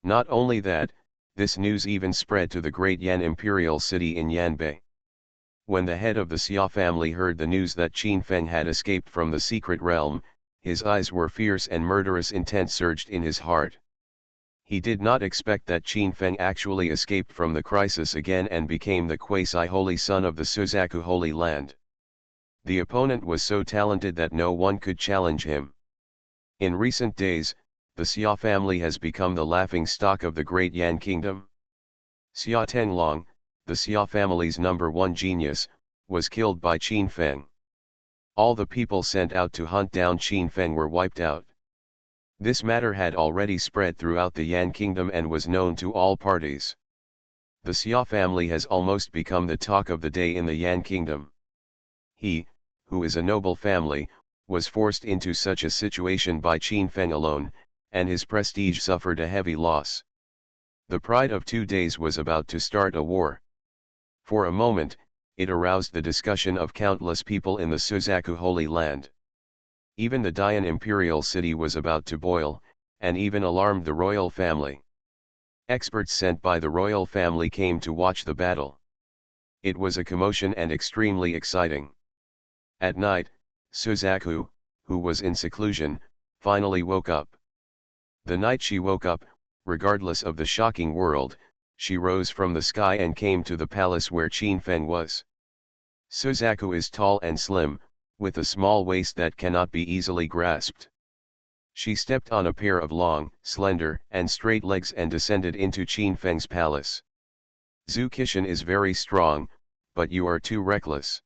Not only that, this news even spread to the great Yan imperial city in Yanbei. When the head of the Xia family heard the news that Qin Feng had escaped from the secret realm, his eyes were fierce and murderous intent surged in his heart. He did not expect that Qin Feng actually escaped from the crisis again and became the quasi-holy son of the Suzaku Holy Land. The opponent was so talented that no one could challenge him. In recent days, the Xia family has become the laughingstock of the great Yan kingdom. Xia Tenglong, the Xia family's #1 genius, was killed by Qin Feng. All the people sent out to hunt down Qin Feng were wiped out. This matter had already spread throughout the Yan kingdom and was known to all parties. The Xia family has almost become the talk of the day in the Yan kingdom. He, who is a noble family, was forced into such a situation by Qin Feng alone, and his prestige suffered a heavy loss. The pride of 2 days was about to start a war. For a moment, it aroused the discussion of countless people in the Suzaku Holy Land. Even the Dian imperial city was about to boil, and even alarmed the royal family. Experts sent by the royal family came to watch the battle. It was a commotion and extremely exciting. At night, Suzaku, who was in seclusion, finally woke up. The night she woke up, regardless of the shocking world, she rose from the sky and came to the palace where Qin Feng was. Suzaku is tall and slim, with a small waist that cannot be easily grasped. She stepped on a pair of long, slender, and straight legs and descended into Qin Feng's palace. Zhu Qixin is very strong, but you are too reckless.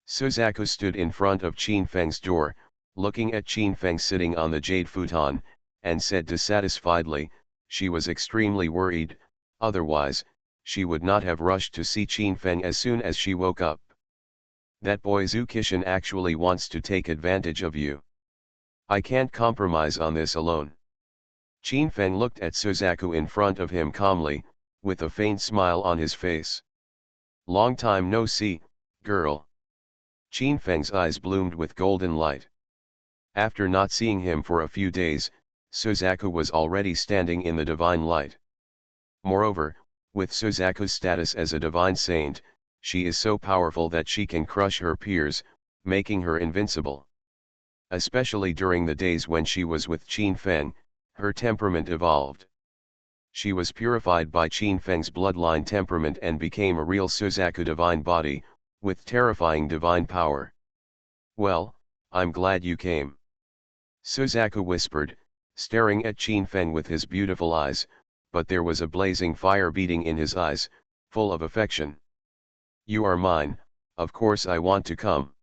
Suzaku stood in front of Qin Feng's door, looking at Qin Feng sitting on the jade futon, and said dissatisfiedly, she was extremely worried, otherwise, she would not have rushed to see Qin Feng as soon as she woke up. That boy Zhu Qixin actually wants to take advantage of you. I can't compromise on this alone. Qin Feng looked at Suzaku in front of him calmly, with a faint smile on his face. Long time no see, girl. Qin Feng's eyes bloomed with golden light. After not seeing him for a few days, Suzaku was already standing in the divine light. Moreover, with Suzaku's status as a divine saint, she is so powerful that she can crush her peers, making her invincible. Especially during the days when she was with Qin Feng, her temperament evolved. She was purified by Qin Feng's bloodline temperament and became a real Suzaku divine body, with terrifying divine power. "Well, I'm glad you came," Suzaku whispered, staring at Qin Feng with his beautiful eyes, but there was a blazing fire beating in his eyes, full of affection. "You are mine, of course I want to come."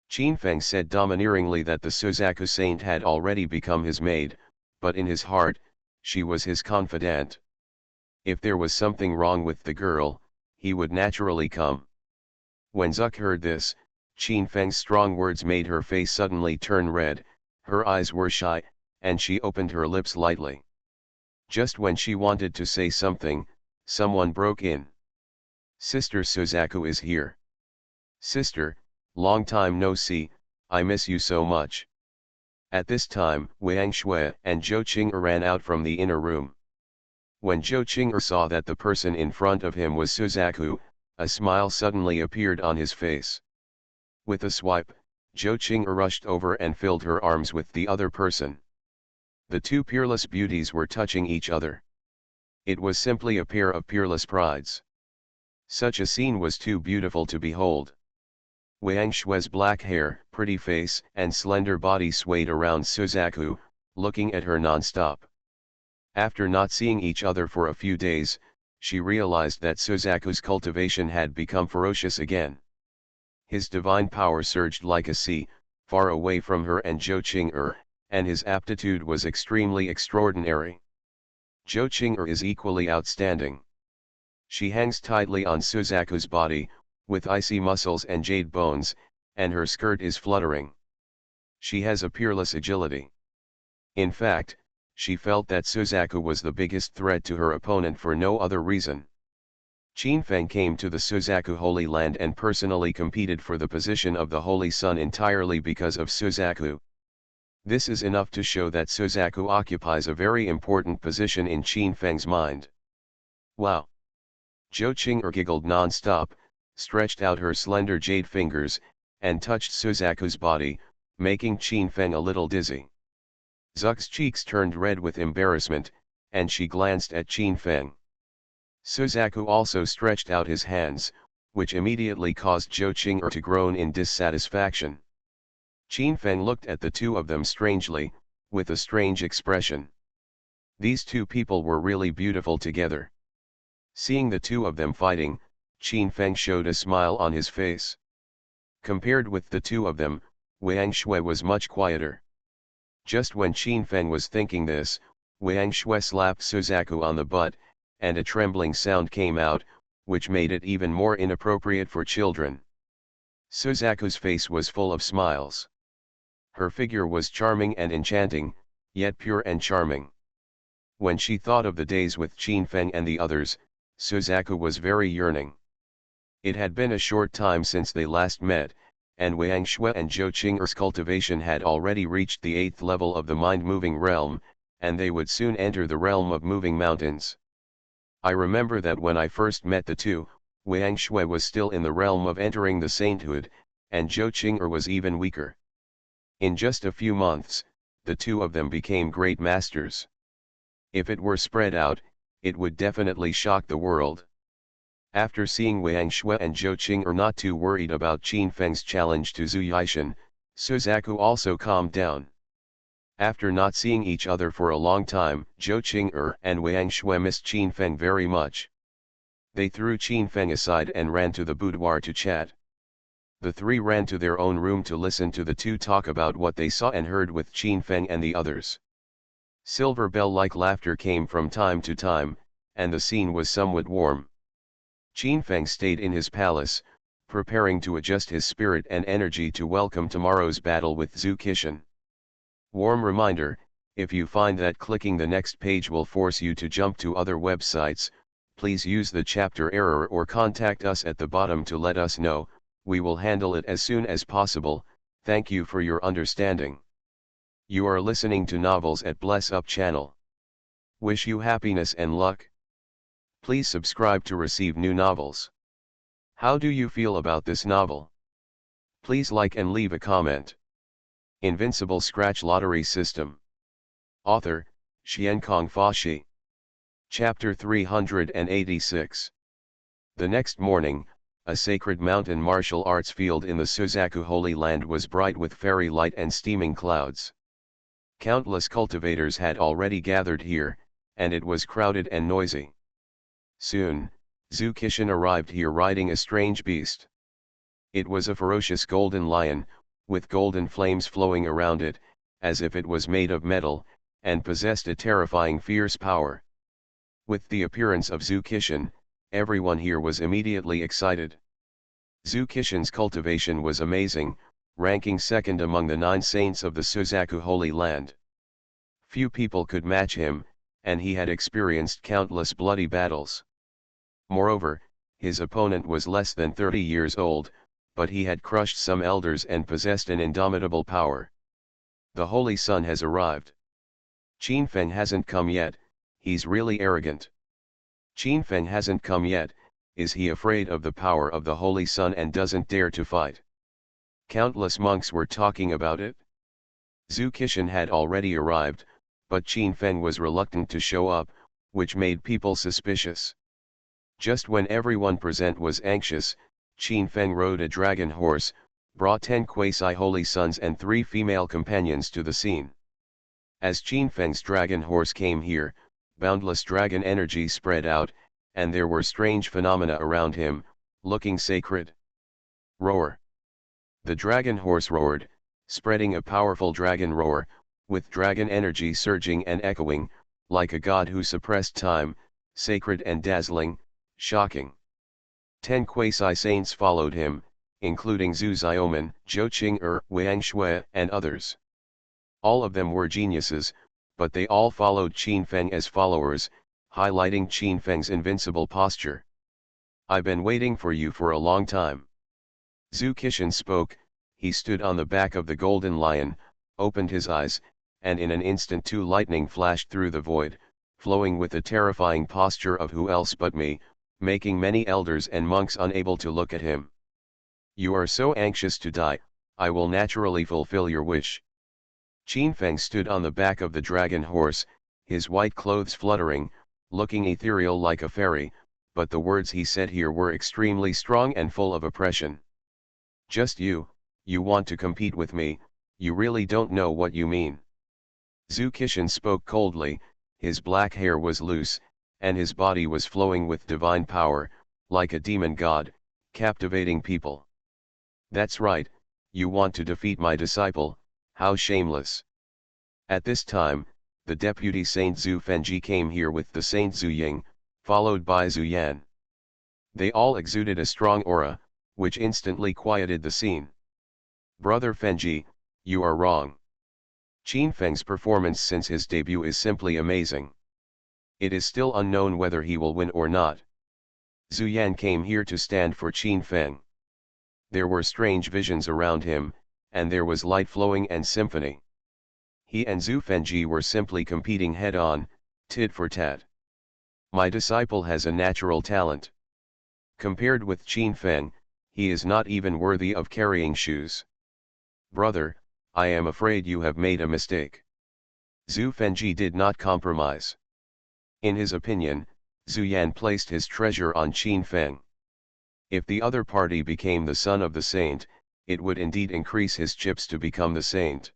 Qin Feng said domineeringly that the Suzaku saint had already become his maid, but in his heart, she was his confidante. If there was something wrong with the girl, he would naturally come. When Zuck heard this, Qin Feng's strong words made her face suddenly turn red, her eyes were shy, and she opened her lips lightly. Just when she wanted to say something, someone broke in. "Sister Suzaku is here." "Sister, long time no see, I miss you so much." At this time, Wang Shui and Zhou Qing'er ran out from the inner room. When Zhou Qing'er saw that the person in front of him was Suzaku, a smile suddenly appeared on his face. With a swipe, Zhou Qing'er rushed over and filled her arms with the other person. The two peerless beauties were touching each other. It was simply a pair of peerless prides. Such a scene was too beautiful to behold. Wang Shui's black hair, pretty face, and slender body swayed around Suzaku, looking at her non-stop. After not seeing each other for a few days, she realized that Suzaku's cultivation had become ferocious again. His divine power surged like a sea, far away from her and Zhou Qing'er, and his aptitude was extremely extraordinary. Zhou Qing'er is equally outstanding. She hangs tightly on Suzaku's body, with icy muscles and jade bones, and her skirt is fluttering. She has a peerless agility. In fact, she felt that Suzaku was the biggest threat to her opponent for no other reason. Qin Feng came to the Suzaku Holy Land and personally competed for the position of the Holy Sun entirely because of Suzaku. This is enough to show that Suzaku occupies a very important position in Qin Feng's mind. "Wow!" Zhou Qing'er giggled non-stop, stretched out her slender jade fingers, and touched Suzaku's body, making Qin Feng a little dizzy. Zuck's cheeks turned red with embarrassment, and she glanced at Qin Feng. Suzaku also stretched out his hands, which immediately caused Zhou Qing'er to groan in dissatisfaction. Qin Feng looked at the two of them strangely, with a strange expression. These two people were really beautiful together. Seeing the two of them fighting, Qin Feng showed a smile on his face. Compared with the two of them, Wang Shui was much quieter. Just when Qin Feng was thinking this, Wang Shui slapped Suzaku on the butt, and a trembling sound came out, which made it even more inappropriate for children. Suzaku's face was full of smiles. Her figure was charming and enchanting, yet pure and charming. When she thought of the days with Qin Feng and the others, Suzaku was very yearning. It had been a short time since they last met, and Wang Shui and Zhou Qing'er's cultivation had already reached the 8th level of the mind-moving realm, and they would soon enter the realm of moving mountains. I remember that when I first met the two, Wang Shui was still in the realm of entering the sainthood, and Zhou Qing'er was even weaker. In just a few months, the two of them became great masters. If it were spread out, it would definitely shock the world. After seeing Wang Shui and Zhou Qing'er not too worried about Qin Feng's challenge to Zhu Yishan, Suzaku also calmed down. After not seeing each other for a long time, Zhou Qing'er and Wang Shui missed Qin Feng very much. They threw Qin Feng aside and ran to the boudoir to chat. The three ran to their own room to listen to the two talk about what they saw and heard with Qin Feng and the others. Silver bell-like laughter came from time to time, and the scene was somewhat warm. Qin Feng stayed in his palace, preparing to adjust his spirit and energy to welcome tomorrow's battle with Zhu Qishan. Warm reminder, if you find that clicking the next page will force you to jump to other websites, please use the chapter error or contact us at the bottom to let us know. We will handle it as soon as possible. Thank you for your understanding. You are listening to Novels at Bless Up channel. Wish you happiness and luck. Please subscribe to receive new novels. How do you feel about this novel? Please like and leave a comment. Invincible Scratch Lottery System. Author, Xiankong Fashi. Chapter 386. The next morning, A sacred mountain martial arts field in the Suzaku Holy Land was bright with fairy light and steaming clouds. Countless cultivators had already gathered here, and it was crowded and noisy. Soon, Zukishin arrived here riding a strange beast. It was a ferocious golden lion, with golden flames flowing around it, as if it was made of metal, and possessed a terrifying fierce power. With the appearance of Zukishin, everyone here was immediately excited. Zukishin's cultivation was amazing, ranking second among the 9 saints of the Suzaku Holy Land. Few people could match him, and he had experienced countless bloody battles. Moreover, his opponent was less than 30 years old, but he had crushed some elders and possessed an indomitable power. The Holy Sun has arrived. Qinfeng hasn't come yet, he's really arrogant. Qinfeng hasn't come yet, is he afraid of the power of the Holy Sun and doesn't dare to fight? Countless monks were talking about it. Zukishin had already arrived, but Qinfeng was reluctant to show up, which made people suspicious. Just when everyone present was anxious, Qinfeng rode a dragon horse, brought 10 quasi-holy sons and 3 female companions to the scene. As Qinfeng's dragon horse came here, boundless dragon energy spread out, and there were strange phenomena around him, looking sacred. Roar! The dragon horse roared, spreading a powerful dragon roar, with dragon energy surging and echoing, like a god who suppressed time, sacred and dazzling, shocking. 10 quasi-saints followed him, including Zhu Xiaoman, Zhou Qing'er, Wang Shui, and others. All of them were geniuses, but they all followed Qinfeng as followers, highlighting Qinfeng's invincible posture. I've been waiting for you for a long time. Zukishin spoke. He stood on the back of the golden lion, opened his eyes, and in an instant 2 lightning flashed through the void, flowing with a terrifying posture of who else but me, making many elders and monks unable to look at him. You are so anxious to die, I will naturally fulfill your wish. Qinfeng stood on the back of the dragon horse, his white clothes fluttering, looking ethereal like a fairy, but the words he said here were extremely strong and full of oppression. Just you want to compete with me, you really don't know what you mean. Zukishin spoke coldly, his black hair was loose, and his body was flowing with divine power, like a demon god, captivating people. That's right, you want to defeat my disciple, how shameless. At this time, the deputy Saint Zhu Fenji came here with the Saint Zhu Ying, followed by Zhu Yan. They all exuded a strong aura, which instantly quieted the scene. Brother Fenji, you are wrong. Qinfeng's performance since his debut is simply amazing. It is still unknown whether he will win or not. Zhu Yan came here to stand for Qinfeng. There were strange visions around him, and there was light flowing and symphony. He and Zhu Fenji were simply competing head-on, tit for tat. My disciple has a natural talent. Compared with Qinfeng, he is not even worthy of carrying shoes. Brother, I am afraid you have made a mistake. Zhu Fenji did not compromise. In his opinion, Zhu Yan placed his treasure on Qinfeng. If the other party became the son of the saint, it would indeed increase his chips to become the saint.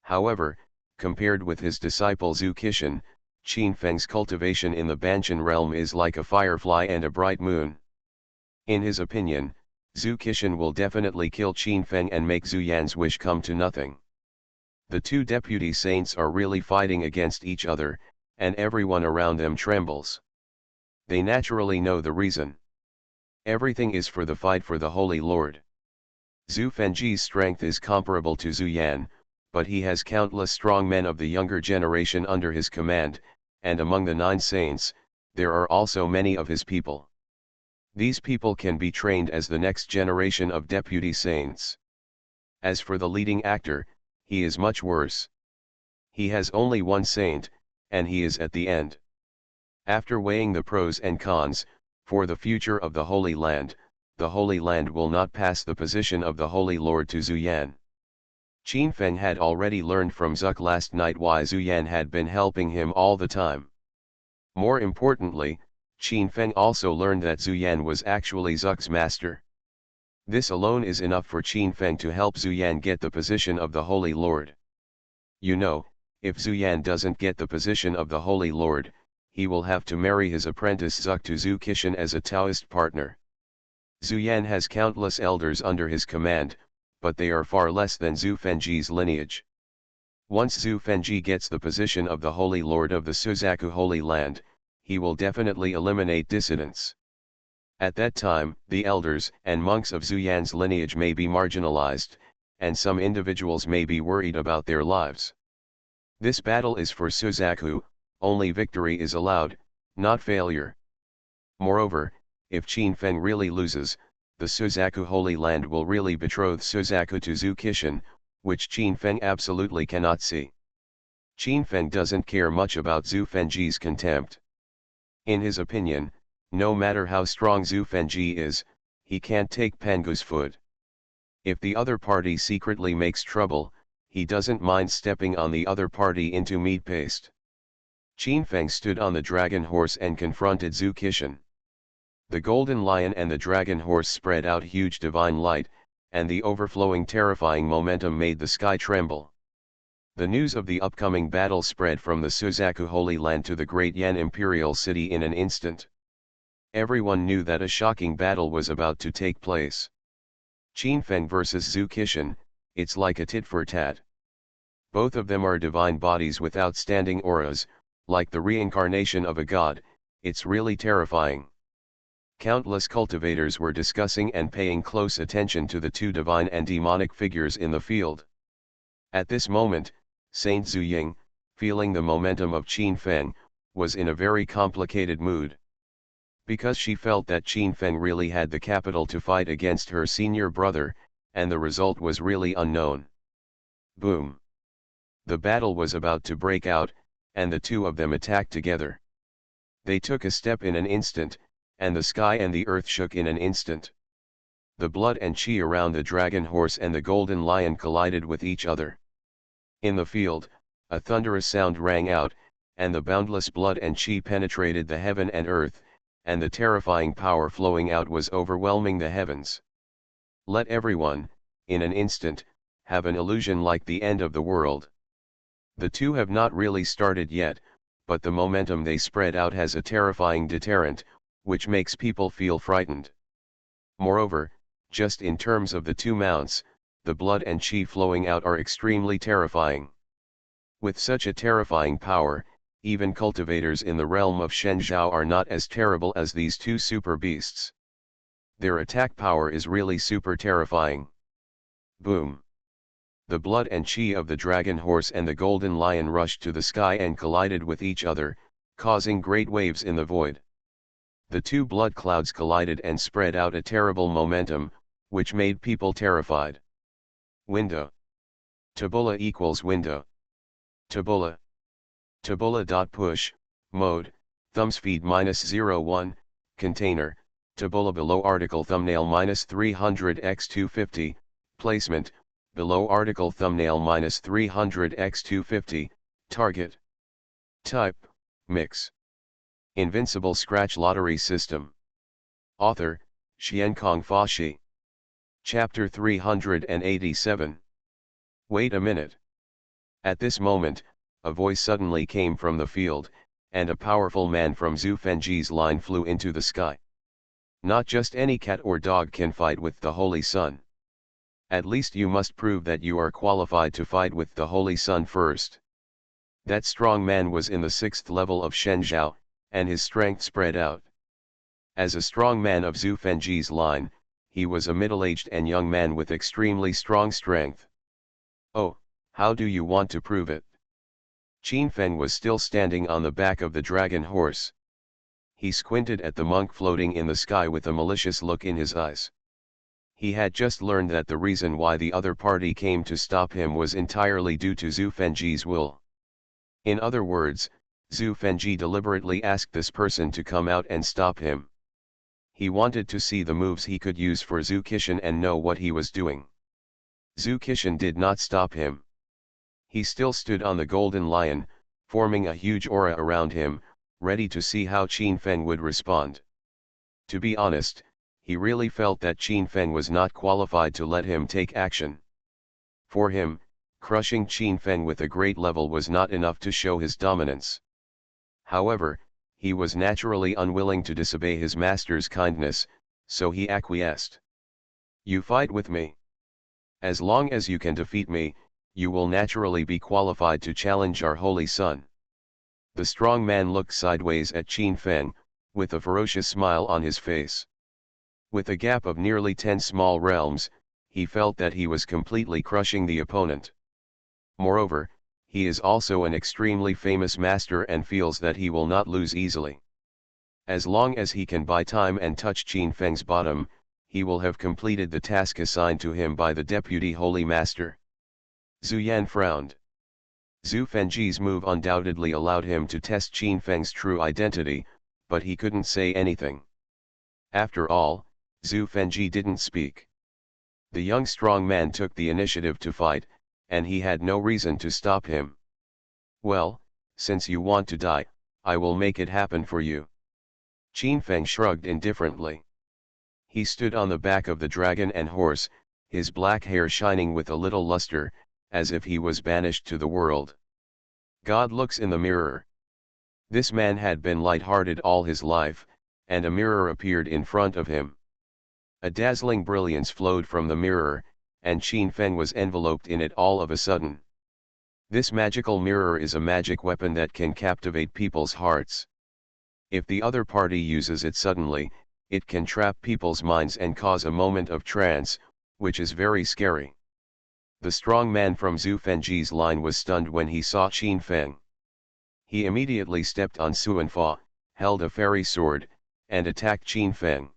However, compared with his disciple Zukishin, Qinfeng's cultivation in the Banshan realm is like a firefly and a bright moon. In his opinion, Zukishin will definitely kill Qinfeng and make Zhu Yan's wish come to nothing. The 2 deputy saints are really fighting against each other, and everyone around them trembles. They naturally know the reason. Everything is for the fight for the Holy Lord. Zhu Fenji's strength is comparable to Zhu Yan, but he has countless strong men of the younger generation under his command, and among the 9 saints, there are also many of his people. These people can be trained as the next generation of deputy saints. As for the leading actor, he is much worse. He has only 1 saint, and he is at the end. After weighing the pros and cons, for the future of the Holy Land, the Holy Land will not pass the position of the Holy Lord to Zhu Yan. Qinfeng had already learned from Zuk last night why Zhu Yan had been helping him all the time. More importantly, Qin Feng also learned that Zhu Yan was actually Zuck's master. This alone is enough for Qin Feng to help Zhu Yan get the position of the Holy Lord. You know, if Zhu Yan doesn't get the position of the Holy Lord, he will have to marry his apprentice Zuck to Zhu Qishan as a Taoist partner. Zhu Yan has countless elders under his command, but they are far less than Zhu Fengji's lineage. Once Zhu Fengji gets the position of the Holy Lord of the Suzaku Holy Land, he will definitely eliminate dissidents. At that time, the elders and monks of Zhu Yan's lineage may be marginalized, and some individuals may be worried about their lives. This battle is for Suzaku, only victory is allowed, not failure. Moreover, if Qin Feng really loses, the Suzaku Holy Land will really betroth Suzaku to Zhu Qishan, which Qin Feng absolutely cannot see. Qin Feng doesn't care much about Zhu Fengji's contempt. In his opinion, no matter how strong Zhu Fengji is, he can't take Pangu's foot. If the other party secretly makes trouble, he doesn't mind stepping on the other party into meat paste. Qin Feng stood on the dragon horse and confronted Zhu Qishan. The golden lion and the dragon horse spread out huge divine light, and the overflowing terrifying momentum made the sky tremble. The news of the upcoming battle spread from the Suzaku Holy Land to the Great Yan Imperial City in an instant. Everyone knew that a shocking battle was about to take place. Qin Feng versus Zhu Qishan, it's like a tit for tat. Both of them are divine bodies with outstanding auras, like the reincarnation of a god. It's really terrifying. Countless cultivators were discussing and paying close attention to the two divine and demonic figures in the field. At this moment, Saint Zuying, feeling the momentum of Qin Feng, was in a very complicated mood. Because she felt that Qin Feng really had the capital to fight against her senior brother, and the result was really unknown. Boom! The battle was about to break out, and the two of them attacked together. They took a step in an instant, and the sky and the earth shook in an instant. The blood and chi around the dragon horse and the golden lion collided with each other. In the field, a thunderous sound rang out, and the boundless blood and chi penetrated the heaven and earth, and the terrifying power flowing out was overwhelming the heavens. Let everyone, in an instant, have an illusion like the end of the world. The two have not really started yet, but the momentum they spread out has a terrifying deterrent, which makes people feel frightened. Moreover, just in terms of the two mounts, the blood and chi flowing out are extremely terrifying. With such a terrifying power, even cultivators in the realm of Shenzhou are not as terrible as these two super beasts. Their attack power is really super terrifying. Boom! The blood and chi of the dragon horse and the golden lion rushed to the sky and collided with each other, causing great waves in the void. The two blood clouds collided and spread out a terrible momentum, which made people terrified. Window. Tabula equals window. Tabula. Tabula.push, mode, thumbspeed -01, container, tabula below article thumbnail -300x250, placement, below article thumbnail -300x250, target. Type, mix. Invincible Scratch Lottery System. Author, Xiankong Fashi. Chapter 387. Wait a minute. At this moment, a voice suddenly came from the field, and a powerful man from Zhu Fengji's line flew into the sky. Not just any cat or dog can fight with the Holy Sun. At least you must prove that you are qualified to fight with the Holy Sun first. That strong man was in the 6th level of Shenzhou, and his strength spread out. As a strong man of Zhu Fengji's line, he was a middle-aged and young man with extremely strong strength. Oh, how do you want to prove it? Qin Feng was still standing on the back of the dragon horse. He squinted at the monk floating in the sky with a malicious look in his eyes. He had just learned that the reason why the other party came to stop him was entirely due to Zhu Fengji's will. In other words, Zhu Fengji deliberately asked this person to come out and stop him. He wanted to see the moves he could use for Zhu Qishan and know what he was doing. Zhu Qishan did not stop him. He still stood on the golden lion, forming a huge aura around him, ready to see how Qin Feng would respond. To be honest, he really felt that Qin Feng was not qualified to let him take action. For him, crushing Qin Feng with a great level was not enough to show his dominance. However, he was naturally unwilling to disobey his master's kindness, so he acquiesced. "You fight with me. As long as you can defeat me, you will naturally be qualified to challenge our holy son." The strong man looked sideways at Qin Feng, with a ferocious smile on his face. With a gap of nearly 10 small realms, he felt that he was completely crushing the opponent. Moreover, he is also an extremely famous master and feels that he will not lose easily. As long as he can buy time and touch Qin Feng's bottom, he will have completed the task assigned to him by the deputy holy master. Zhu Yan frowned. Zhu Fengji's move undoubtedly allowed him to test Qin Feng's true identity, but he couldn't say anything. After all, Zhu Fengji didn't speak. The young strong man took the initiative to fight, and he had no reason to stop him. "Well, since you want to die, I will make it happen for you." Qin Feng shrugged indifferently. He stood on the back of the dragon and horse, his black hair shining with a little luster, as if he was banished to the world. God looks in the mirror. This man had been light-hearted all his life, and a mirror appeared in front of him. A dazzling brilliance flowed from the mirror, and Qin Feng was enveloped in it all of a sudden. This magical mirror is a magic weapon that can captivate people's hearts. If the other party uses it suddenly, it can trap people's minds and cause a moment of trance, which is very scary. The strong man from Zhu Fengji's line was stunned when he saw Qin Feng. He immediately stepped on Suanfa, held a fairy sword, and attacked Qin Feng.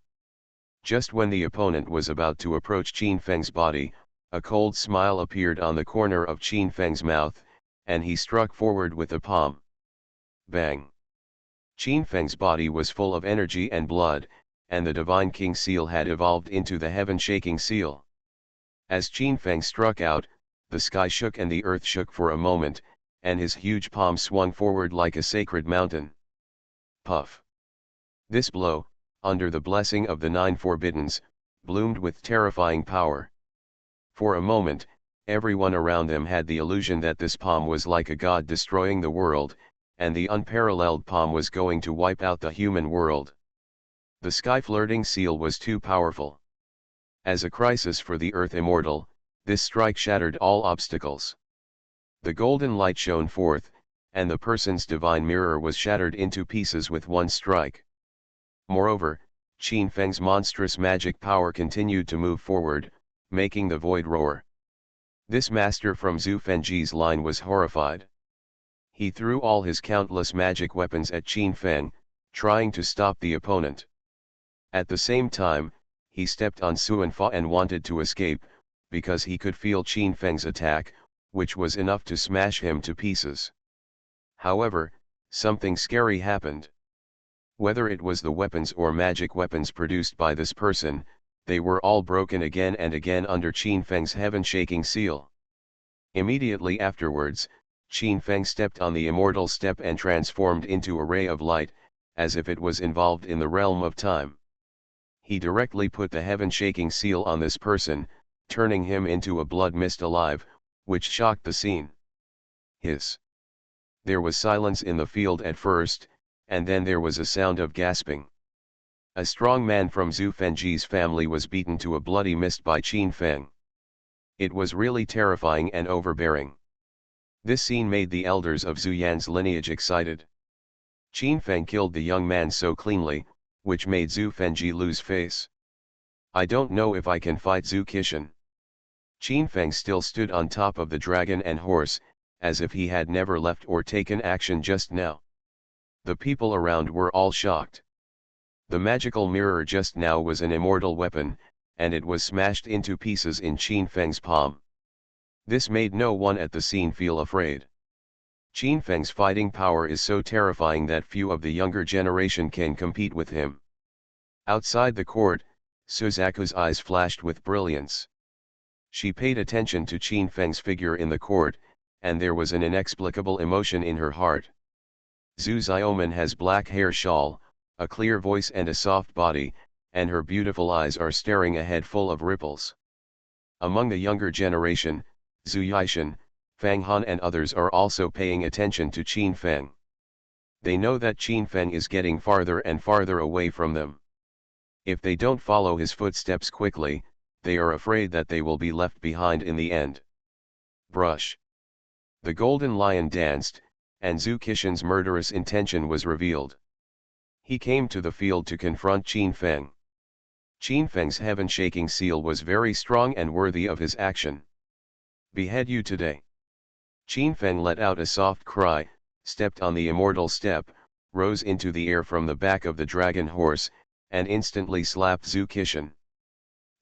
Just when the opponent was about to approach Qin Feng's body, a cold smile appeared on the corner of Qin Feng's mouth, and he struck forward with a palm. Bang! Qin Feng's body was full of energy and blood, and the Divine King Seal had evolved into the Heaven-Shaking Seal. As Qin Feng struck out, the sky shook and the earth shook for a moment, and his huge palm swung forward like a sacred mountain. Puff! This blow, under the blessing of the 9 Forbiddens, bloomed with terrifying power. For a moment, everyone around them had the illusion that this palm was like a god destroying the world, and the unparalleled palm was going to wipe out the human world. The sky-flirting seal was too powerful. As a crisis for the Earth Immortal, this strike shattered all obstacles. The golden light shone forth, and the person's divine mirror was shattered into pieces with one strike. Moreover, Qin Feng's monstrous magic power continued to move forward, making the void roar. This master from Zhu Fengji's line was horrified. He threw all his countless magic weapons at Qin Feng, trying to stop the opponent. At the same time, he stepped on Suanfa and wanted to escape, because he could feel Qin Feng's attack, which was enough to smash him to pieces. However, something scary happened. Whether it was the weapons or magic weapons produced by this person, they were all broken again and again under Qin Feng's heaven-shaking seal. Immediately afterwards, Qin Feng stepped on the immortal step and transformed into a ray of light, as if it was involved in the realm of time. He directly put the heaven-shaking seal on this person, turning him into a blood mist alive, which shocked the scene. Hiss! There was silence in the field at first, and then there was a sound of gasping. A strong man from Zhu Fengji's family was beaten to a bloody mist by Qin Feng. It was really terrifying and overbearing. This scene made the elders of Zhu Yan's lineage excited. Qin Feng killed the young man so cleanly, which made Zhu Fengji lose face. "I don't know if I can fight Zhu Qishan." Qin Feng still stood on top of the dragon and horse, as if he had never left or taken action just now. The people around were all shocked. The magical mirror just now was an immortal weapon, and it was smashed into pieces in Qin Feng's palm. This made no one at the scene feel afraid. Qin Feng's fighting power is so terrifying that few of the younger generation can compete with him. Outside the court, Suzaku's eyes flashed with brilliance. She paid attention to Qin Feng's figure in the court, and there was an inexplicable emotion in her heart. Zhu Xiaoman has black hair shawl, a clear voice and a soft body, and her beautiful eyes are staring ahead full of ripples. Among the younger generation, Zhu Yixin, Fang Han and others are also paying attention to Qin Feng. They know that Qin Feng is getting farther and farther away from them. If they don't follow his footsteps quickly, they are afraid that they will be left behind in the end. Brush. The golden lion danced, and Zhu Qixin's murderous intention was revealed. He came to the field to confront Qin Feng. Qin Feng's heaven-shaking seal was very strong and worthy of his action. Behead you today. Qin Feng let out a soft cry, stepped on the immortal step, rose into the air from the back of the dragon horse, and instantly slapped Zhu Qixin.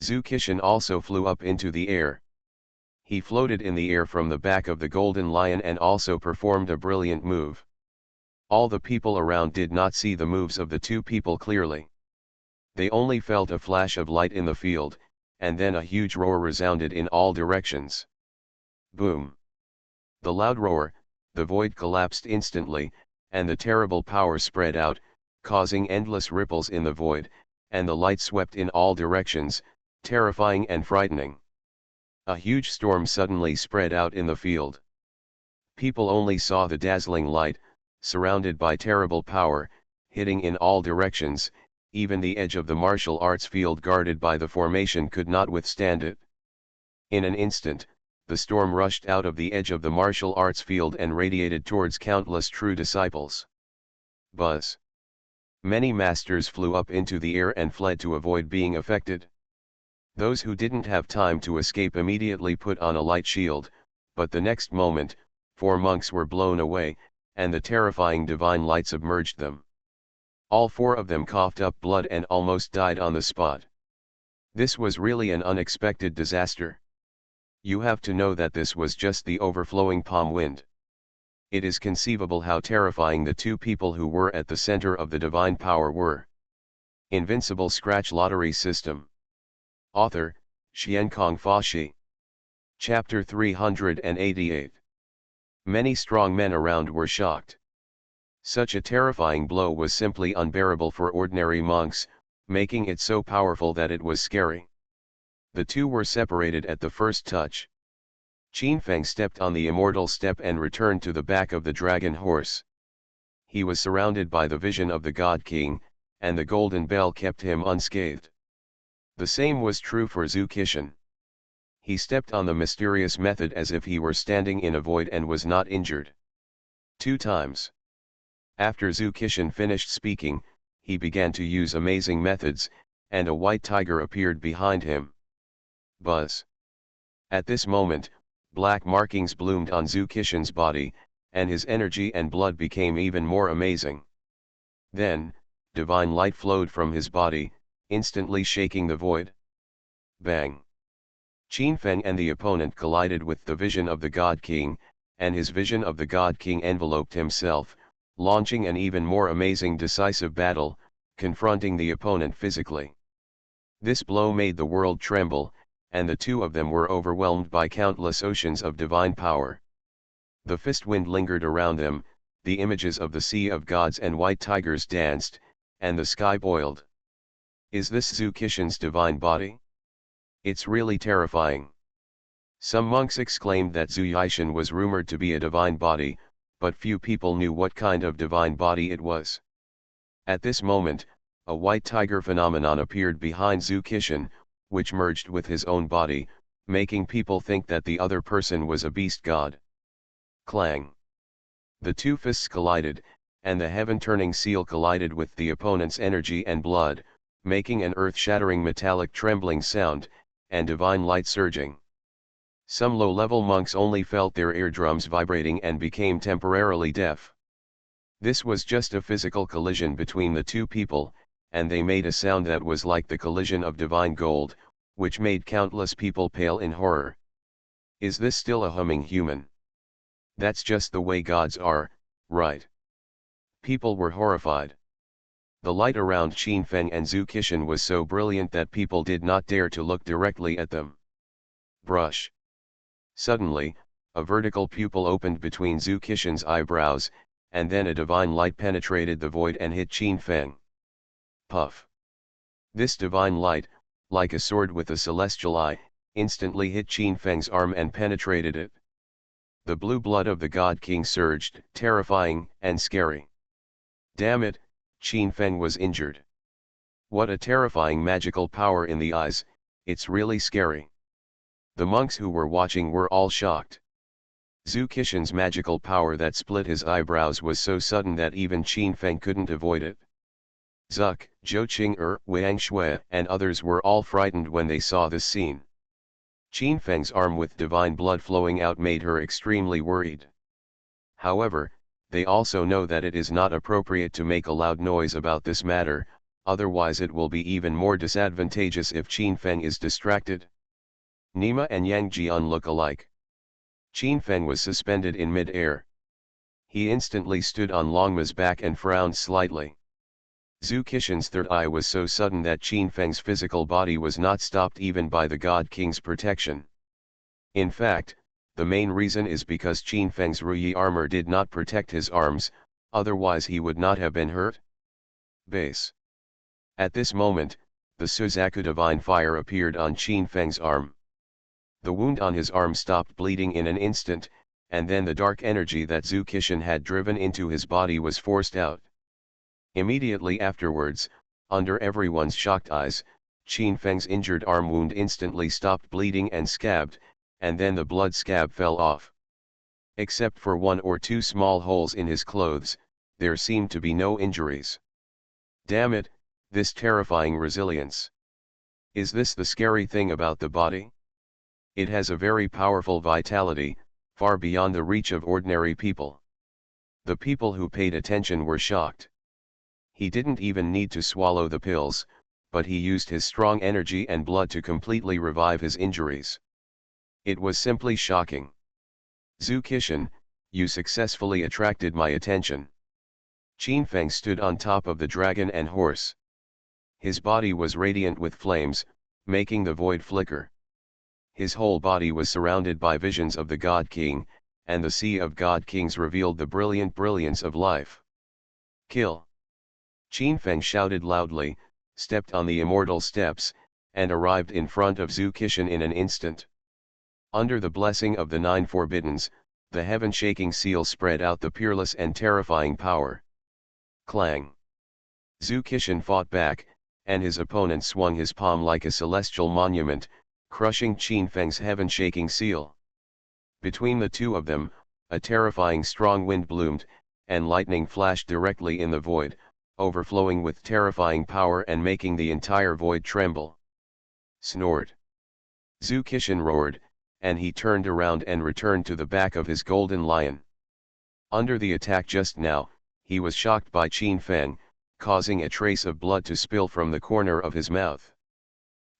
Zhu Qixin also flew up into the air. He floated in the air from the back of the golden lion and also performed a brilliant move. All the people around did not see the moves of the two people clearly. They only felt a flash of light in the field, and then a huge roar resounded in all directions. Boom! The loud roar, the void collapsed instantly, and the terrible power spread out, causing endless ripples in the void, and the light swept in all directions, terrifying and frightening. A huge storm suddenly spread out in the field. People only saw the dazzling light, surrounded by terrible power, hitting in all directions. Even the edge of the martial arts field guarded by the formation could not withstand it. In an instant, the storm rushed out of the edge of the martial arts field and radiated towards countless true disciples. Buzz. Many masters flew up into the air and fled to avoid being affected. Those who didn't have time to escape immediately put on a light shield, but the next moment, 4 monks were blown away, and the terrifying divine light submerged them. All 4 of them coughed up blood and almost died on the spot. This was really an unexpected disaster. You have to know that this was just the overflowing palm wind. It is conceivable how terrifying the 2 people who were at the center of the divine power were. Invincible Scratch Lottery System. Author, Xiankong Fashi. Chapter 388. Many strong men around were shocked. Such a terrifying blow was simply unbearable for ordinary monks, making it so powerful that it was scary. The 2 were separated at the first touch. Qin Feng stepped on the immortal step and returned to the back of the dragon horse. He was surrounded by the vision of the God King, and the golden bell kept him unscathed. The same was true for Zhu Qixin. He stepped on the mysterious method as if he were standing in a void and was not injured. 2 times. After Zhu Qixin finished speaking, he began to use amazing methods, and a white tiger appeared behind him. Buzz. At this moment, black markings bloomed on Zhu Qixin's body, and his energy and blood became even more amazing. Then, divine light flowed from his body, instantly shaking the void. Bang! Qin Feng and the opponent collided with the vision of the God King, and his vision of the God King enveloped himself, launching an even more amazing decisive battle, confronting the opponent physically. This blow made the world tremble, and the 2 of them were overwhelmed by countless oceans of divine power. The fist wind lingered around them, the images of the sea of gods and white tigers danced, and the sky boiled. Is this Zhu Qixin's divine body? It's really terrifying. Some monks exclaimed that Zhu Yixin was rumored to be a divine body, but few people knew what kind of divine body it was. At this moment, a white tiger phenomenon appeared behind Zhu Qixin, which merged with his own body, making people think that the other person was a beast god. Clang! The 2 fists collided, and the heaven-turning seal collided with the opponent's energy and blood, making an earth-shattering metallic trembling sound, and divine light surging. Some low-level monks only felt their eardrums vibrating and became temporarily deaf. This was just a physical collision between the 2 people, and they made a sound that was like the collision of divine gold, which made countless people pale in horror. Is this still a humming human? That's just the way gods are, right? People were horrified. The light around Qin Feng and Zhu Qixin was so brilliant that people did not dare to look directly at them. Brush. Suddenly, a vertical pupil opened between Zhu Qixin's eyebrows, and then a divine light penetrated the void and hit Qin Feng. Puff! This divine light, like a sword with a celestial eye, instantly hit Qin Feng's arm and penetrated it. The blue blood of the God King surged, terrifying and scary. Damn it, Qin Feng was injured. What a terrifying magical power in the eyes, it's really scary. The monks who were watching were all shocked. Zhu Qishan's magical power that split his eyebrows was so sudden that even Qin Feng couldn't avoid it. Zuck, Zhou Qing'er, Wang Shui, and others were all frightened when they saw this scene. Qin Feng's arm with divine blood flowing out made her extremely worried. However, they also know that it is not appropriate to make a loud noise about this matter, otherwise it will be even more disadvantageous if Qin Feng is distracted. Nima and Yang Jian look alike. Qin Feng was suspended in mid-air. He instantly stood on Longma's back and frowned slightly. Zhu Qishan's third eye was so sudden that Qin Feng's physical body was not stopped even by the God King's protection. In fact, the main reason is because Qin Feng's Ruyi armor did not protect his arms, otherwise he would not have been hurt. Base. At this moment, the Suzaku divine fire appeared on Qin Feng's arm. The wound on his arm stopped bleeding in an instant, and then the dark energy that Zhu Qishan had driven into his body was forced out. Immediately afterwards, under everyone's shocked eyes, Qin Feng's injured arm wound instantly stopped bleeding and scabbed, and then the blood scab fell off. Except for 1 or 2 small holes in his clothes, there seemed to be no injuries. Damn it, this terrifying resilience. Is this the scary thing about the body? It has a very powerful vitality, far beyond the reach of ordinary people. The people who paid attention were shocked. He didn't even need to swallow the pills, but he used his strong energy and blood to completely revive his injuries. It was simply shocking. Zhu Qishan, you successfully attracted my attention. Qin Feng stood on top of the dragon and horse. His body was radiant with flames, making the void flicker. His whole body was surrounded by visions of the God King, and the Sea of God Kings revealed the brilliant brilliance of life. Kill! Qin Feng shouted loudly, stepped on the immortal steps, and arrived in front of Zhu Qishan in an instant. Under the blessing of the 9 forbiddens, the heaven-shaking seal spread out the peerless and terrifying power. Clang! Zhu Qishan fought back, and his opponent swung his palm like a celestial monument, crushing Qin Feng's heaven-shaking seal. Between the two of them, a terrifying strong wind bloomed, and lightning flashed directly in the void, overflowing with terrifying power and making the entire void tremble. Snort! Zhu Qishan roared, and he turned around and returned to the back of his golden lion. Under the attack just now, he was shocked by Qin Feng, causing a trace of blood to spill from the corner of his mouth.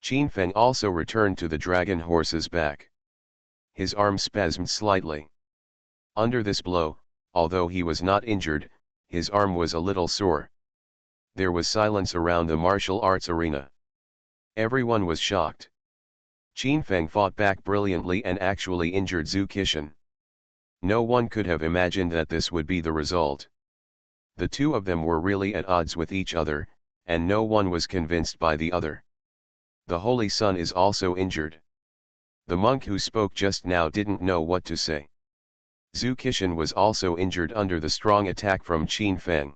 Qin Feng also returned to the dragon horse's back. His arm spasmed slightly. Under this blow, although he was not injured, his arm was a little sore. There was silence around the martial arts arena. Everyone was shocked. Qin Feng fought back brilliantly and actually injured Zhu Qishan. No one could have imagined that this would be the result. The two of them were really at odds with each other, and no one was convinced by the other. The Holy Sun is also injured. The monk who spoke just now didn't know what to say. Zhu Qishan was also injured under the strong attack from Qin Feng.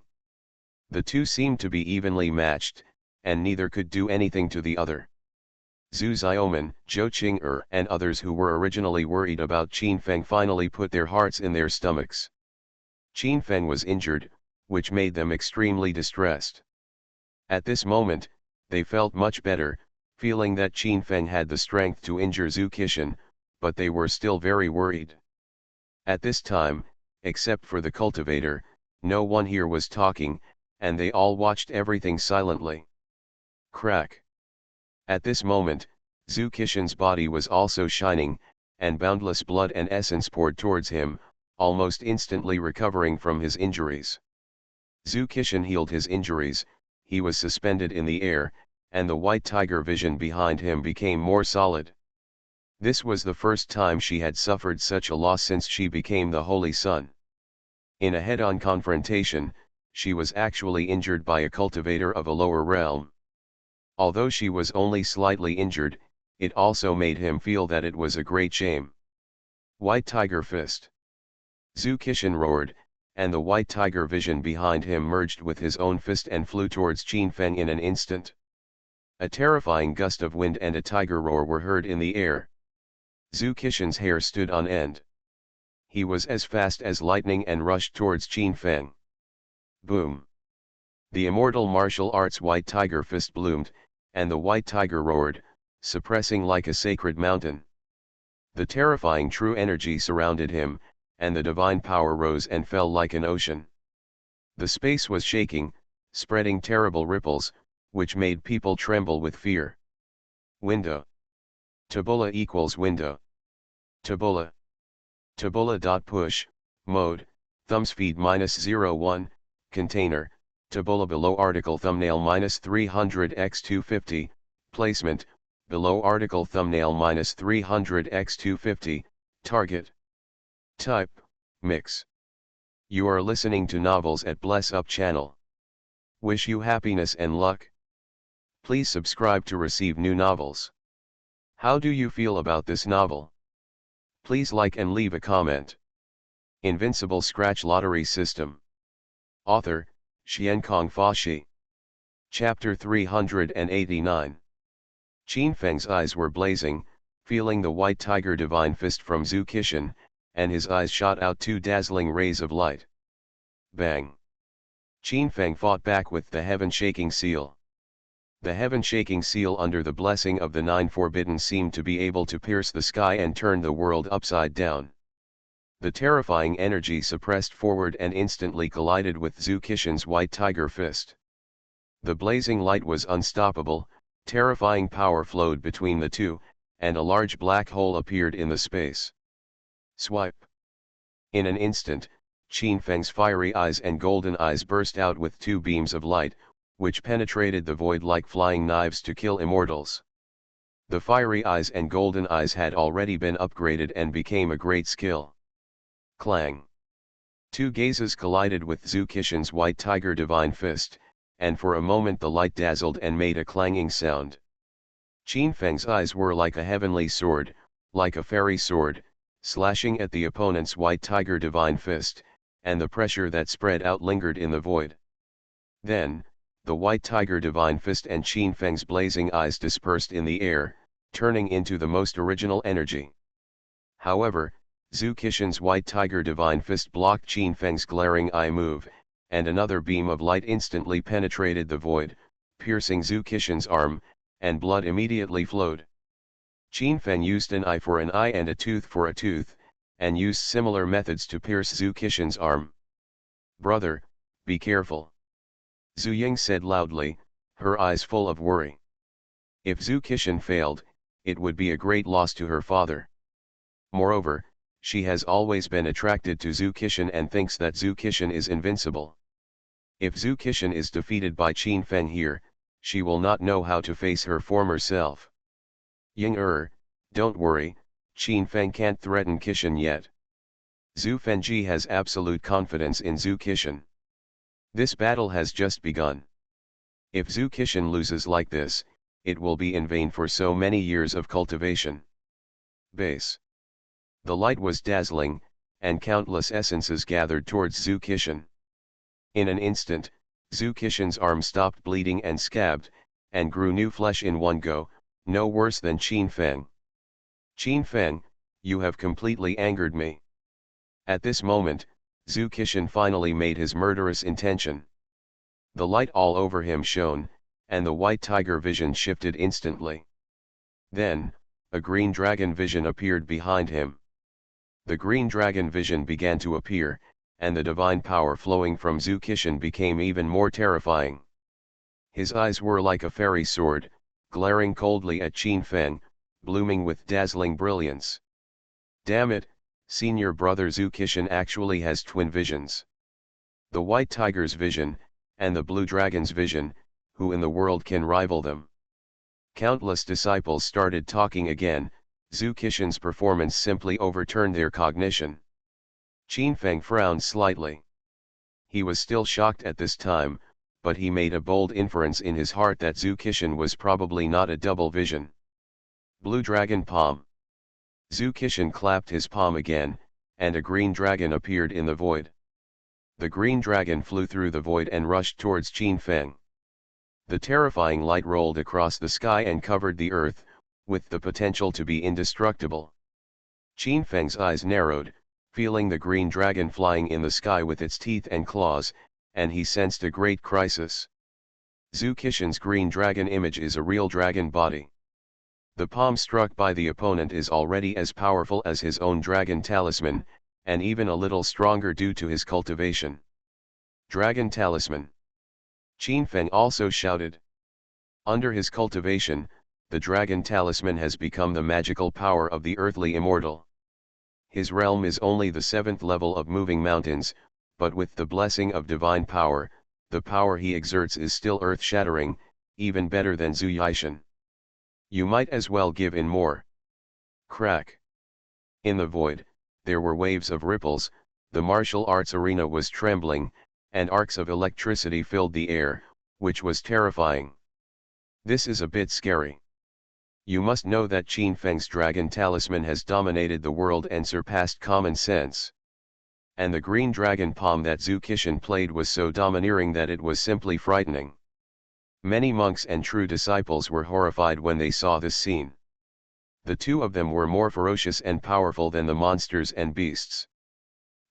The two seemed to be evenly matched, and neither could do anything to the other. Zhu Xiaoman, Zhou Qing'er, and others who were originally worried about Qin Feng finally put their hearts in their stomachs. Qin Feng was injured, which made them extremely distressed. At this moment, they felt much better, feeling that Qin Feng had the strength to injure Zhu Qishan, but they were still very worried. At this time, except for the cultivator, no one here was talking, and they all watched everything silently. Crack! At this moment, Zhu Qishan's body was also shining, and boundless blood and essence poured towards him, almost instantly recovering from his injuries. Zhu Qishan healed his injuries, he was suspended in the air, and the white tiger vision behind him became more solid. This was the first time she had suffered such a loss since she became the Holy Sun. In a head-on confrontation, she was actually injured by a cultivator of a lower realm. Although she was only slightly injured, it also made him feel that it was a great shame. White Tiger Fist. Zhu Qixin roared, and the white tiger vision behind him merged with his own fist and flew towards Qin Feng in an instant. A terrifying gust of wind and a tiger roar were heard in the air. Zhu Qixin's hair stood on end. He was as fast as lightning and rushed towards Qin Feng. Boom! The immortal martial arts white tiger fist bloomed, and the white tiger roared, suppressing like a sacred mountain. The terrifying true energy surrounded him, and the divine power rose and fell like an ocean. The space was shaking, spreading terrible ripples, which made people tremble with fear. Window. Tabula equals window. Tabula. Tabula.push, mode, thumbspeed -01, container, tabula below article thumbnail -300x250, placement, below article thumbnail -300x250, target. Type, mix. You are listening to novels at Bless Up channel. Wish you happiness and luck. Please subscribe to receive new novels. How do you feel about this novel? Please like and leave a comment. Invincible Scratch Lottery System. Author, Xiankong Fashi. Chapter 389. Qin Feng's eyes were blazing, feeling the white tiger divine fist from Zhu Qixin, and his eyes shot out two dazzling rays of light. Bang! Qin Feng fought back with the heaven-shaking seal. The heaven-shaking seal under the blessing of the Nine Forbidden seemed to be able to pierce the sky and turn the world upside down. The terrifying energy suppressed forward and instantly collided with Zhu Qixin's white tiger fist. The blazing light was unstoppable, terrifying power flowed between the two, and a large black hole appeared in the space. Swipe. In an instant, Qin Feng's fiery eyes and golden eyes burst out with two beams of light, which penetrated the void like flying knives to kill immortals. The fiery eyes and golden eyes had already been upgraded and became a great skill. Clang. Two gazes collided with Zhu Qixin's white tiger divine fist, and for a moment the light dazzled and made a clanging sound. Qin Feng's eyes were like a heavenly sword, like a fairy sword, slashing at the opponent's white tiger divine fist, and the pressure that spread out lingered in the void. Then, the white tiger divine fist and Qin Feng's blazing eyes dispersed in the air, turning into the most original energy. However, Zhu Qixin's white tiger divine fist blocked Qin Feng's glaring eye move, and another beam of light instantly penetrated the void, piercing Zhu Qixin's arm, and blood immediately flowed. Qin Feng used an eye for an eye and a tooth for a tooth, and used similar methods to pierce Zhu Qixin's arm. "Brother, be careful," Zhu Ying said loudly, her eyes full of worry. If Zhu Qixin failed, it would be a great loss to her father. Moreover, she has always been attracted to Zhu Qixin and thinks that Zhu Qixin is invincible. If Zhu Qixin is defeated by Qin Feng here, she will not know how to face her former self. Ying don't worry, Qin Feng can't threaten Qixin yet. Zhu Fengji has absolute confidence in Zhu Qixin. This battle has just begun. If Zhu Qixin loses like this, it will be in vain for so many years of cultivation. Base. The light was dazzling, and countless essences gathered towards Zhu Qixin. In an instant, Zhu Qixin's arm stopped bleeding and scabbed, and grew new flesh in one go, no worse than Qin Feng. "Qin Feng, you have completely angered me." At this moment, Zhu Qixin finally made his murderous intention. The light all over him shone, and the white tiger vision shifted instantly. Then, a green dragon vision appeared behind him. The green dragon vision began to appear, and the divine power flowing from Zhu Qixin became even more terrifying. His eyes were like a fairy sword, glaring coldly at Qin Feng, blooming with dazzling brilliance. Damn it, senior brother Zhu Qixin actually has twin visions. The white tiger's vision, and the blue dragon's vision, who in the world can rival them? Countless disciples started talking again. Zhu Qixin's performance simply overturned their cognition. Qin Feng frowned slightly. He was still shocked at this time, but he made a bold inference in his heart that Zhu Kishan was probably not a double vision. Blue Dragon Palm. Zhu Kishan clapped his palm again, and a green dragon appeared in the void. The green dragon flew through the void and rushed towards Qin Feng. The terrifying light rolled across the sky and covered the earth, with the potential to be indestructible. Qin Feng's eyes narrowed, feeling the green dragon flying in the sky with its teeth and claws, and he sensed a great crisis. Zhu Kishan's green dragon image is a real dragon body. The palm struck by the opponent is already as powerful as his own dragon talisman, and even a little stronger due to his cultivation. Dragon Talisman. Qin Feng also shouted. Under his cultivation, the dragon talisman has become the magical power of the earthly immortal. His realm is only the 7th level of moving mountains, but with the blessing of divine power, the power he exerts is still earth-shattering, even better than Zhu Yishan. You might as well give in more. Crack. In the void, there were waves of ripples, the martial arts arena was trembling, and arcs of electricity filled the air, which was terrifying. This is a bit scary. You must know that Qin Feng's dragon talisman has dominated the world and surpassed common sense. And the green dragon palm that Zhu Kishan played was so domineering that it was simply frightening. Many monks and true disciples were horrified when they saw this scene. The two of them were more ferocious and powerful than the monsters and beasts.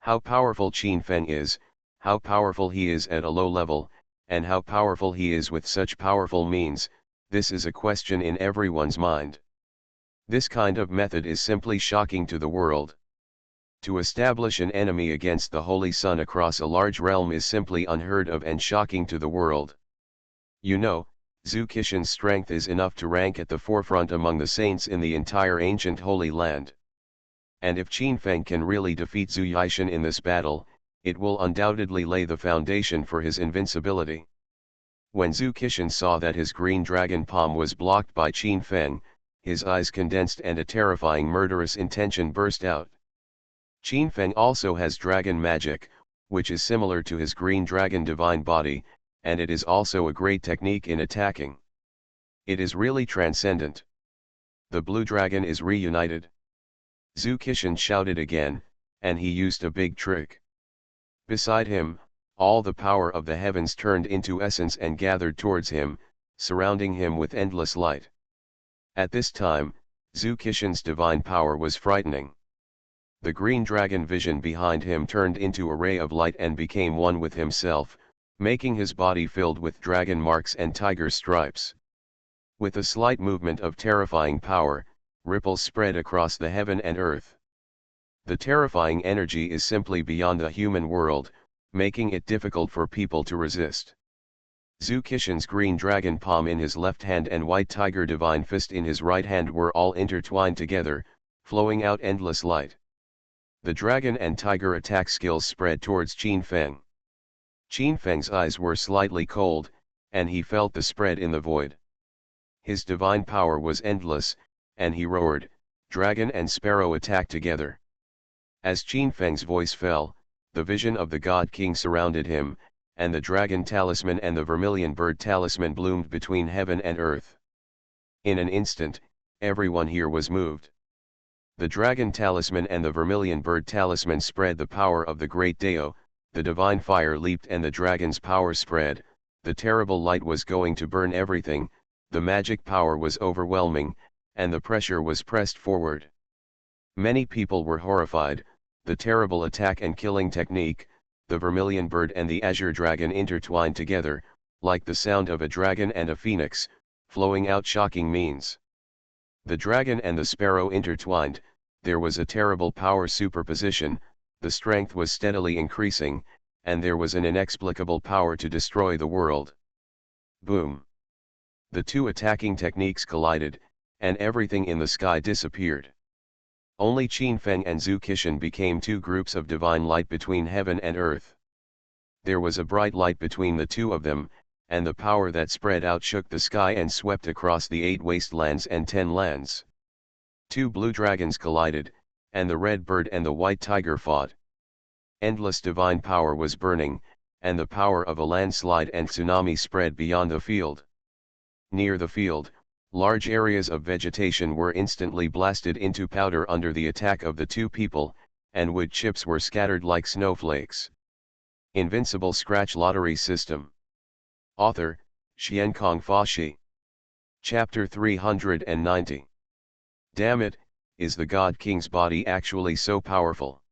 How powerful Qin Feng is, how powerful he is at a low level, and how powerful he is with such powerful means, this is a question in everyone's mind. This kind of method is simply shocking to the world. To establish an enemy against the Holy Sun across a large realm is simply unheard of and shocking to the world. You know, Zhu Kishan's strength is enough to rank at the forefront among the saints in the entire ancient Holy Land. And if Qin Feng can really defeat Zhu Yishan in this battle, it will undoubtedly lay the foundation for his invincibility. When Zhu Kishan saw that his green dragon palm was blocked by Qin Feng, his eyes condensed and a terrifying murderous intention burst out. Qin Feng also has dragon magic, which is similar to his green dragon divine body, and it is also a great technique in attacking. It is really transcendent. The blue dragon is reunited. Zhu Kishan shouted again, and he used a big trick. Beside him, all the power of the heavens turned into essence and gathered towards him, surrounding him with endless light. At this time, Zhu Kishan's divine power was frightening. The green dragon vision behind him turned into a ray of light and became one with himself, making his body filled with dragon marks and tiger stripes. With a slight movement of terrifying power, ripples spread across the heaven and earth. The terrifying energy is simply beyond the human world, making it difficult for people to resist. Zhu Kishan's green dragon palm in his left hand and white tiger divine fist in his right hand were all intertwined together, flowing out endless light. The dragon and tiger attack skills spread towards Qin Feng. Qin Feng's eyes were slightly cold, and he felt the spread in the void. His divine power was endless, and he roared, dragon and sparrow attack together. As Qin Feng's voice fell, the vision of the God King surrounded him, and the dragon talisman and the vermilion bird talisman bloomed between heaven and earth. In an instant, everyone here was moved. The dragon talisman and the vermilion bird talisman spread the power of the great Dao, the divine fire leaped and the dragon's power spread, the terrible light was going to burn everything, the magic power was overwhelming, and the pressure was pressed forward. Many people were horrified, the terrible attack and killing technique, the vermilion bird and the azure dragon intertwined together, like the sound of a dragon and a phoenix, flowing out shocking means. The dragon and the sparrow intertwined, there was a terrible power superposition, the strength was steadily increasing, and there was an inexplicable power to destroy the world. Boom! The two attacking techniques collided, and everything in the sky disappeared. Only Qin Feng and Zhu Kishan became two groups of divine light between heaven and earth. There was a bright light between the two of them, and the power that spread out shook the sky and swept across the 8 wastelands and 10 lands. Two blue dragons collided, and the red bird and the white tiger fought. Endless divine power was burning, and the power of a landslide and tsunami spread beyond the field. Near the field, large areas of vegetation were instantly blasted into powder under the attack of the two people, and wood chips were scattered like snowflakes. Invincible Scratch Lottery System. Author, Xiankong Fa. Chapter 390. Damn it, is the God King's body actually so powerful?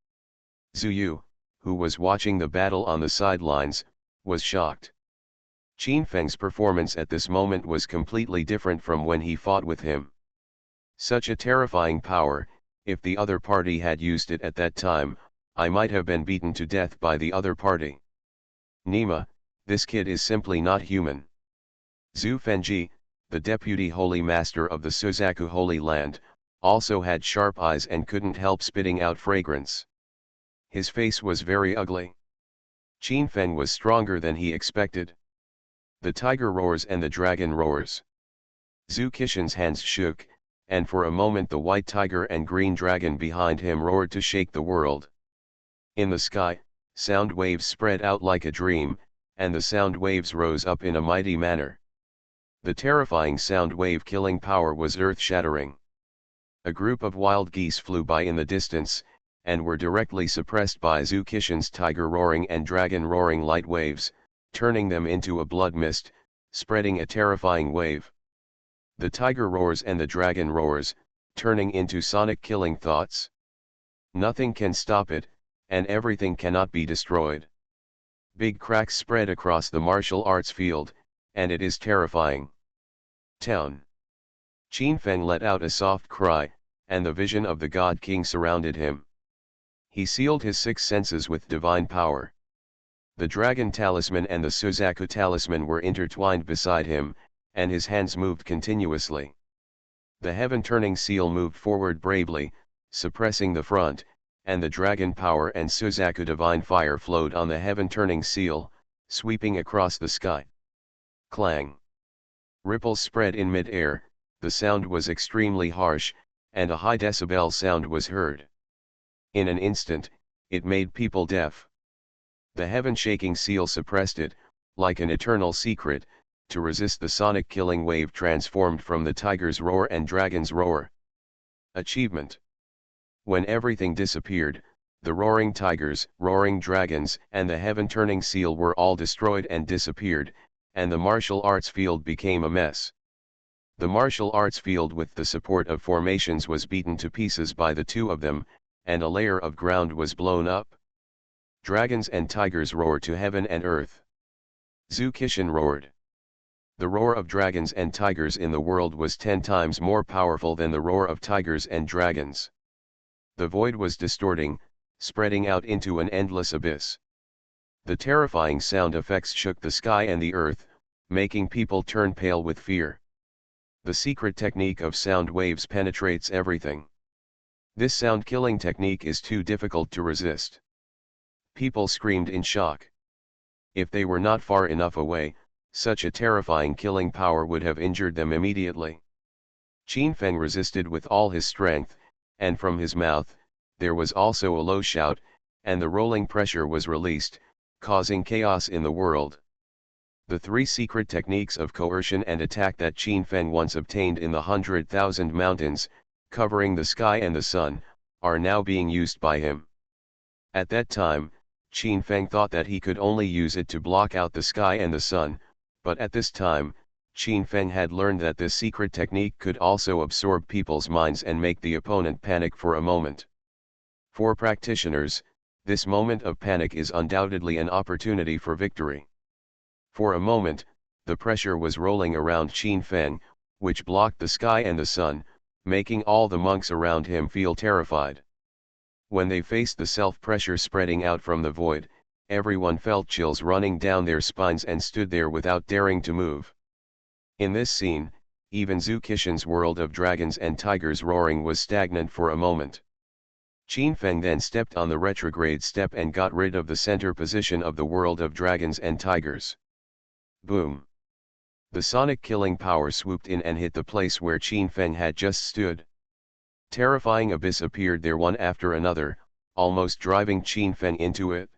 Zhu Yu, who was watching the battle on the sidelines, was shocked. Qin Feng's performance at this moment was completely different from when he fought with him. Such a terrifying power, if the other party had used it at that time, I might have been beaten to death by the other party. Nima, this kid is simply not human. Zhu Fengji, the deputy holy master of the Suzaku Holy Land, also had sharp eyes and couldn't help spitting out fragrance. His face was very ugly. Qin Feng was stronger than he expected. The tiger roars and the dragon roars. Zhu Qishan's hands shook, and for a moment the white tiger and green dragon behind him roared to shake the world. In the sky, sound waves spread out like a dream, and the sound waves rose up in a mighty manner. The terrifying sound wave killing power was earth-shattering. A group of wild geese flew by in the distance, and were directly suppressed by Zhu Qishan's tiger roaring and dragon roaring light waves, turning them into a blood mist, spreading a terrifying wave. The tiger roars and the dragon roars, turning into sonic killing thoughts. Nothing can stop it, and everything cannot be destroyed. Big cracks spread across the martial arts field, and it is terrifying. Town. Qin Feng let out a soft cry, and the vision of the God King surrounded him. He sealed his six senses with divine power. The dragon talisman and the Suzaku talisman were intertwined beside him, and his hands moved continuously. The heaven-turning seal moved forward bravely, suppressing the front, and the dragon power and Suzaku divine fire flowed on the heaven-turning seal, sweeping across the sky. Clang. Ripples spread in mid-air, the sound was extremely harsh, and a high decibel sound was heard. In an instant, it made people deaf. The heaven-shaking seal suppressed it, like an eternal secret, to resist the sonic killing wave transformed from the tiger's roar and dragon's roar. Achievement. When everything disappeared, the roaring tigers, roaring dragons, and the heaven-turning seal were all destroyed and disappeared, and the martial arts field became a mess. The martial arts field with the support of formations was beaten to pieces by the two of them, and a layer of ground was blown up. Dragons and tigers roared to heaven and earth. Zhu Qishan roared. The roar of dragons and tigers in the world was 10 times more powerful than the roar of tigers and dragons. The void was distorting, spreading out into an endless abyss. The terrifying sound effects shook the sky and the earth, making people turn pale with fear. The secret technique of sound waves penetrates everything. This sound-killing technique is too difficult to resist. People screamed in shock. If they were not far enough away, such a terrifying killing power would have injured them immediately. Qin Feng resisted with all his strength, and from his mouth, there was also a low shout, and the rolling pressure was released, causing chaos in the world. The 3 secret techniques of coercion and attack that Qin Feng once obtained in the 100,000 mountains, covering the sky and the sun, are now being used by him. At that time, Qin Feng thought that he could only use it to block out the sky and the sun, but at this time, Qin Feng had learned that this secret technique could also absorb people's minds and make the opponent panic for a moment. For practitioners, this moment of panic is undoubtedly an opportunity for victory. For a moment, the pressure was rolling around Qin Feng, which blocked the sky and the sun, making all the monks around him feel terrified. When they faced the self-pressure spreading out from the void, everyone felt chills running down their spines and stood there without daring to move. In this scene, even Zhu Qishan's world of dragons and tigers roaring was stagnant for a moment. Qin Feng then stepped on the retrograde step and got rid of the center position of the world of dragons and tigers. Boom! The sonic killing power swooped in and hit the place where Qin Feng had just stood. Terrifying abyss appeared there one after another, almost driving Qin Feng into it.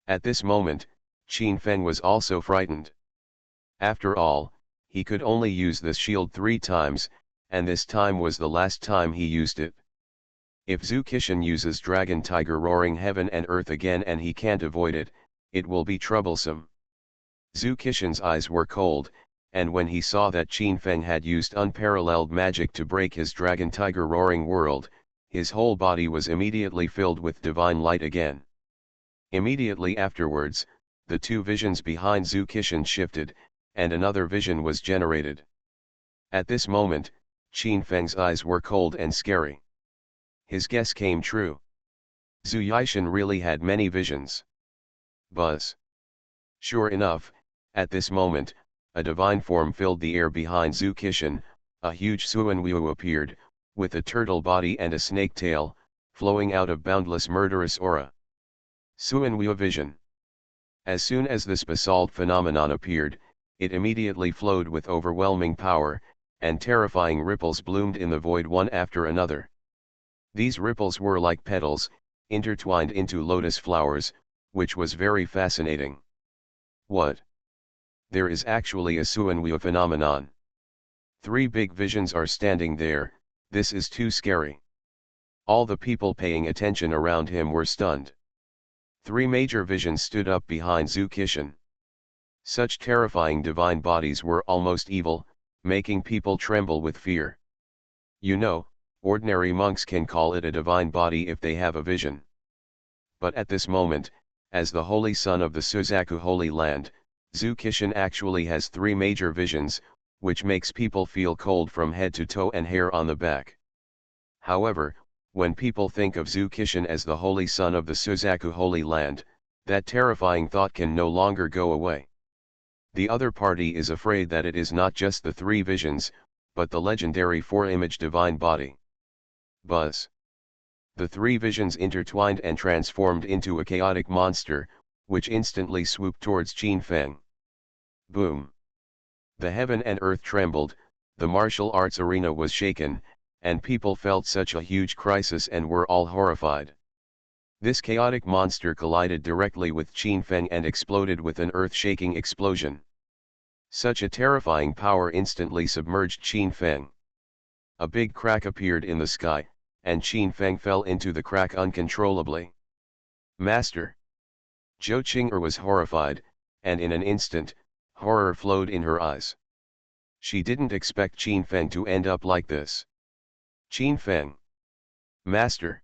At this moment, Qin Feng was also frightened. After all, he could only use the shield 3 times, and this time was the last time he used it. If Zhu Qixin uses Dragon Tiger Roaring Heaven and Earth again and he can't avoid it, it will be troublesome. Zhu Qixin's eyes were cold, and when he saw that Qin Feng had used unparalleled magic to break his Dragon Tiger Roaring World, his whole body was immediately filled with divine light again. Immediately afterwards, the 2 visions behind Zhu Qixin shifted, and another vision was generated. At this moment, Qin Feng's eyes were cold and scary. His guess came true. Zhu Yixin really had many visions. Buzz. Sure enough, at this moment, a divine form filled the air behind Zhu Qixin. A huge Suanwu appeared, with a turtle body and a snake tail, flowing out of boundless murderous aura. Suanwu vision. As soon as this basalt phenomenon appeared, it immediately flowed with overwhelming power, and terrifying ripples bloomed in the void one after another. These ripples were like petals, intertwined into lotus flowers, which was very fascinating. What? There is actually a Suanwu phenomenon. 3 big visions are standing there. This is too scary. All the people paying attention around him were stunned. 3 major visions stood up behind Zhu Qixin. Such terrifying divine bodies were almost evil, making people tremble with fear. You know, ordinary monks can call it a divine body if they have a vision. But at this moment, as the holy son of the Suzaku Holy Land, Zhu Qixin actually has 3 major visions, which makes people feel cold from head to toe and hair on the back. However, when people think of Zhu Qixin as the holy son of the Suzaku Holy Land, that terrifying thought can no longer go away. The other party is afraid that it is not just the 3 visions, but the legendary 4-image divine body. Buzz. The 3 visions intertwined and transformed into a chaotic monster, which instantly swooped towards Qin Feng. Boom. The heaven and earth trembled, the martial arts arena was shaken, and people felt such a huge crisis and were all horrified. This chaotic monster collided directly with Qin Feng and exploded with an earth-shaking explosion. Such a terrifying power instantly submerged Qin Feng. A big crack appeared in the sky, and Qin Feng fell into the crack uncontrollably. Master! Zhou Qing'er was horrified, and in an instant, horror flowed in her eyes. She didn't expect Qin Feng to end up like this. Qin Feng! Master!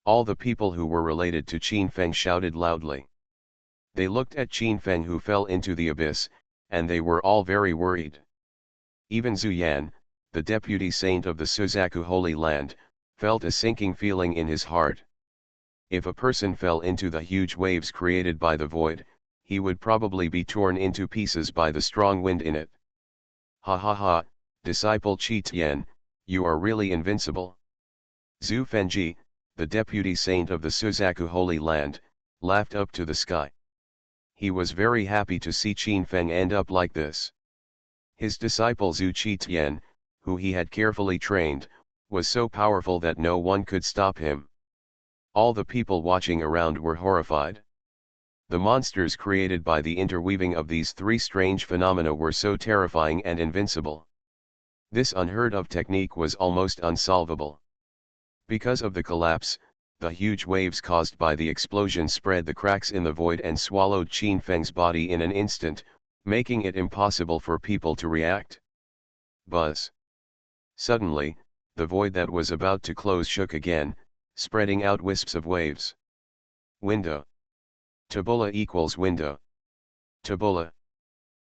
All the people who were related to Qin Feng shouted loudly. They looked at Qin Feng who fell into the abyss, and they were all very worried. Even Zhu Yan, the deputy saint of the Suzaku Holy Land, felt a sinking feeling in his heart. If a person fell into the huge waves created by the void, he would probably be torn into pieces by the strong wind in it. Ha ha ha, disciple Qi Tian, you are really invincible. Zhu Fengji, the deputy saint of the Suzaku Holy Land, laughed up to the sky. He was very happy to see Qin Feng end up like this. His disciple Zhu Qitian, who he had carefully trained, was so powerful that no one could stop him. All the people watching around were horrified. The monsters created by the interweaving of these 3 strange phenomena were so terrifying and invincible. This unheard-of technique was almost unsolvable. Because of the collapse, the huge waves caused by the explosion spread the cracks in the void and swallowed Qin Feng's body in an instant, making it impossible for people to react. Buzz. Suddenly, the void that was about to close shook again, spreading out wisps of waves. Window. Tabula equals window. Tabula.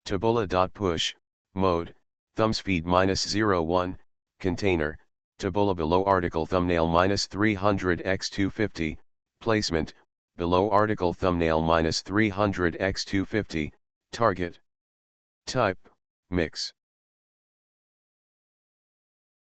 Tabula.push, mode, thumbs feed -01, container, tabula below article thumbnail -300x250, placement, below article thumbnail -300x250, target. Type, mix.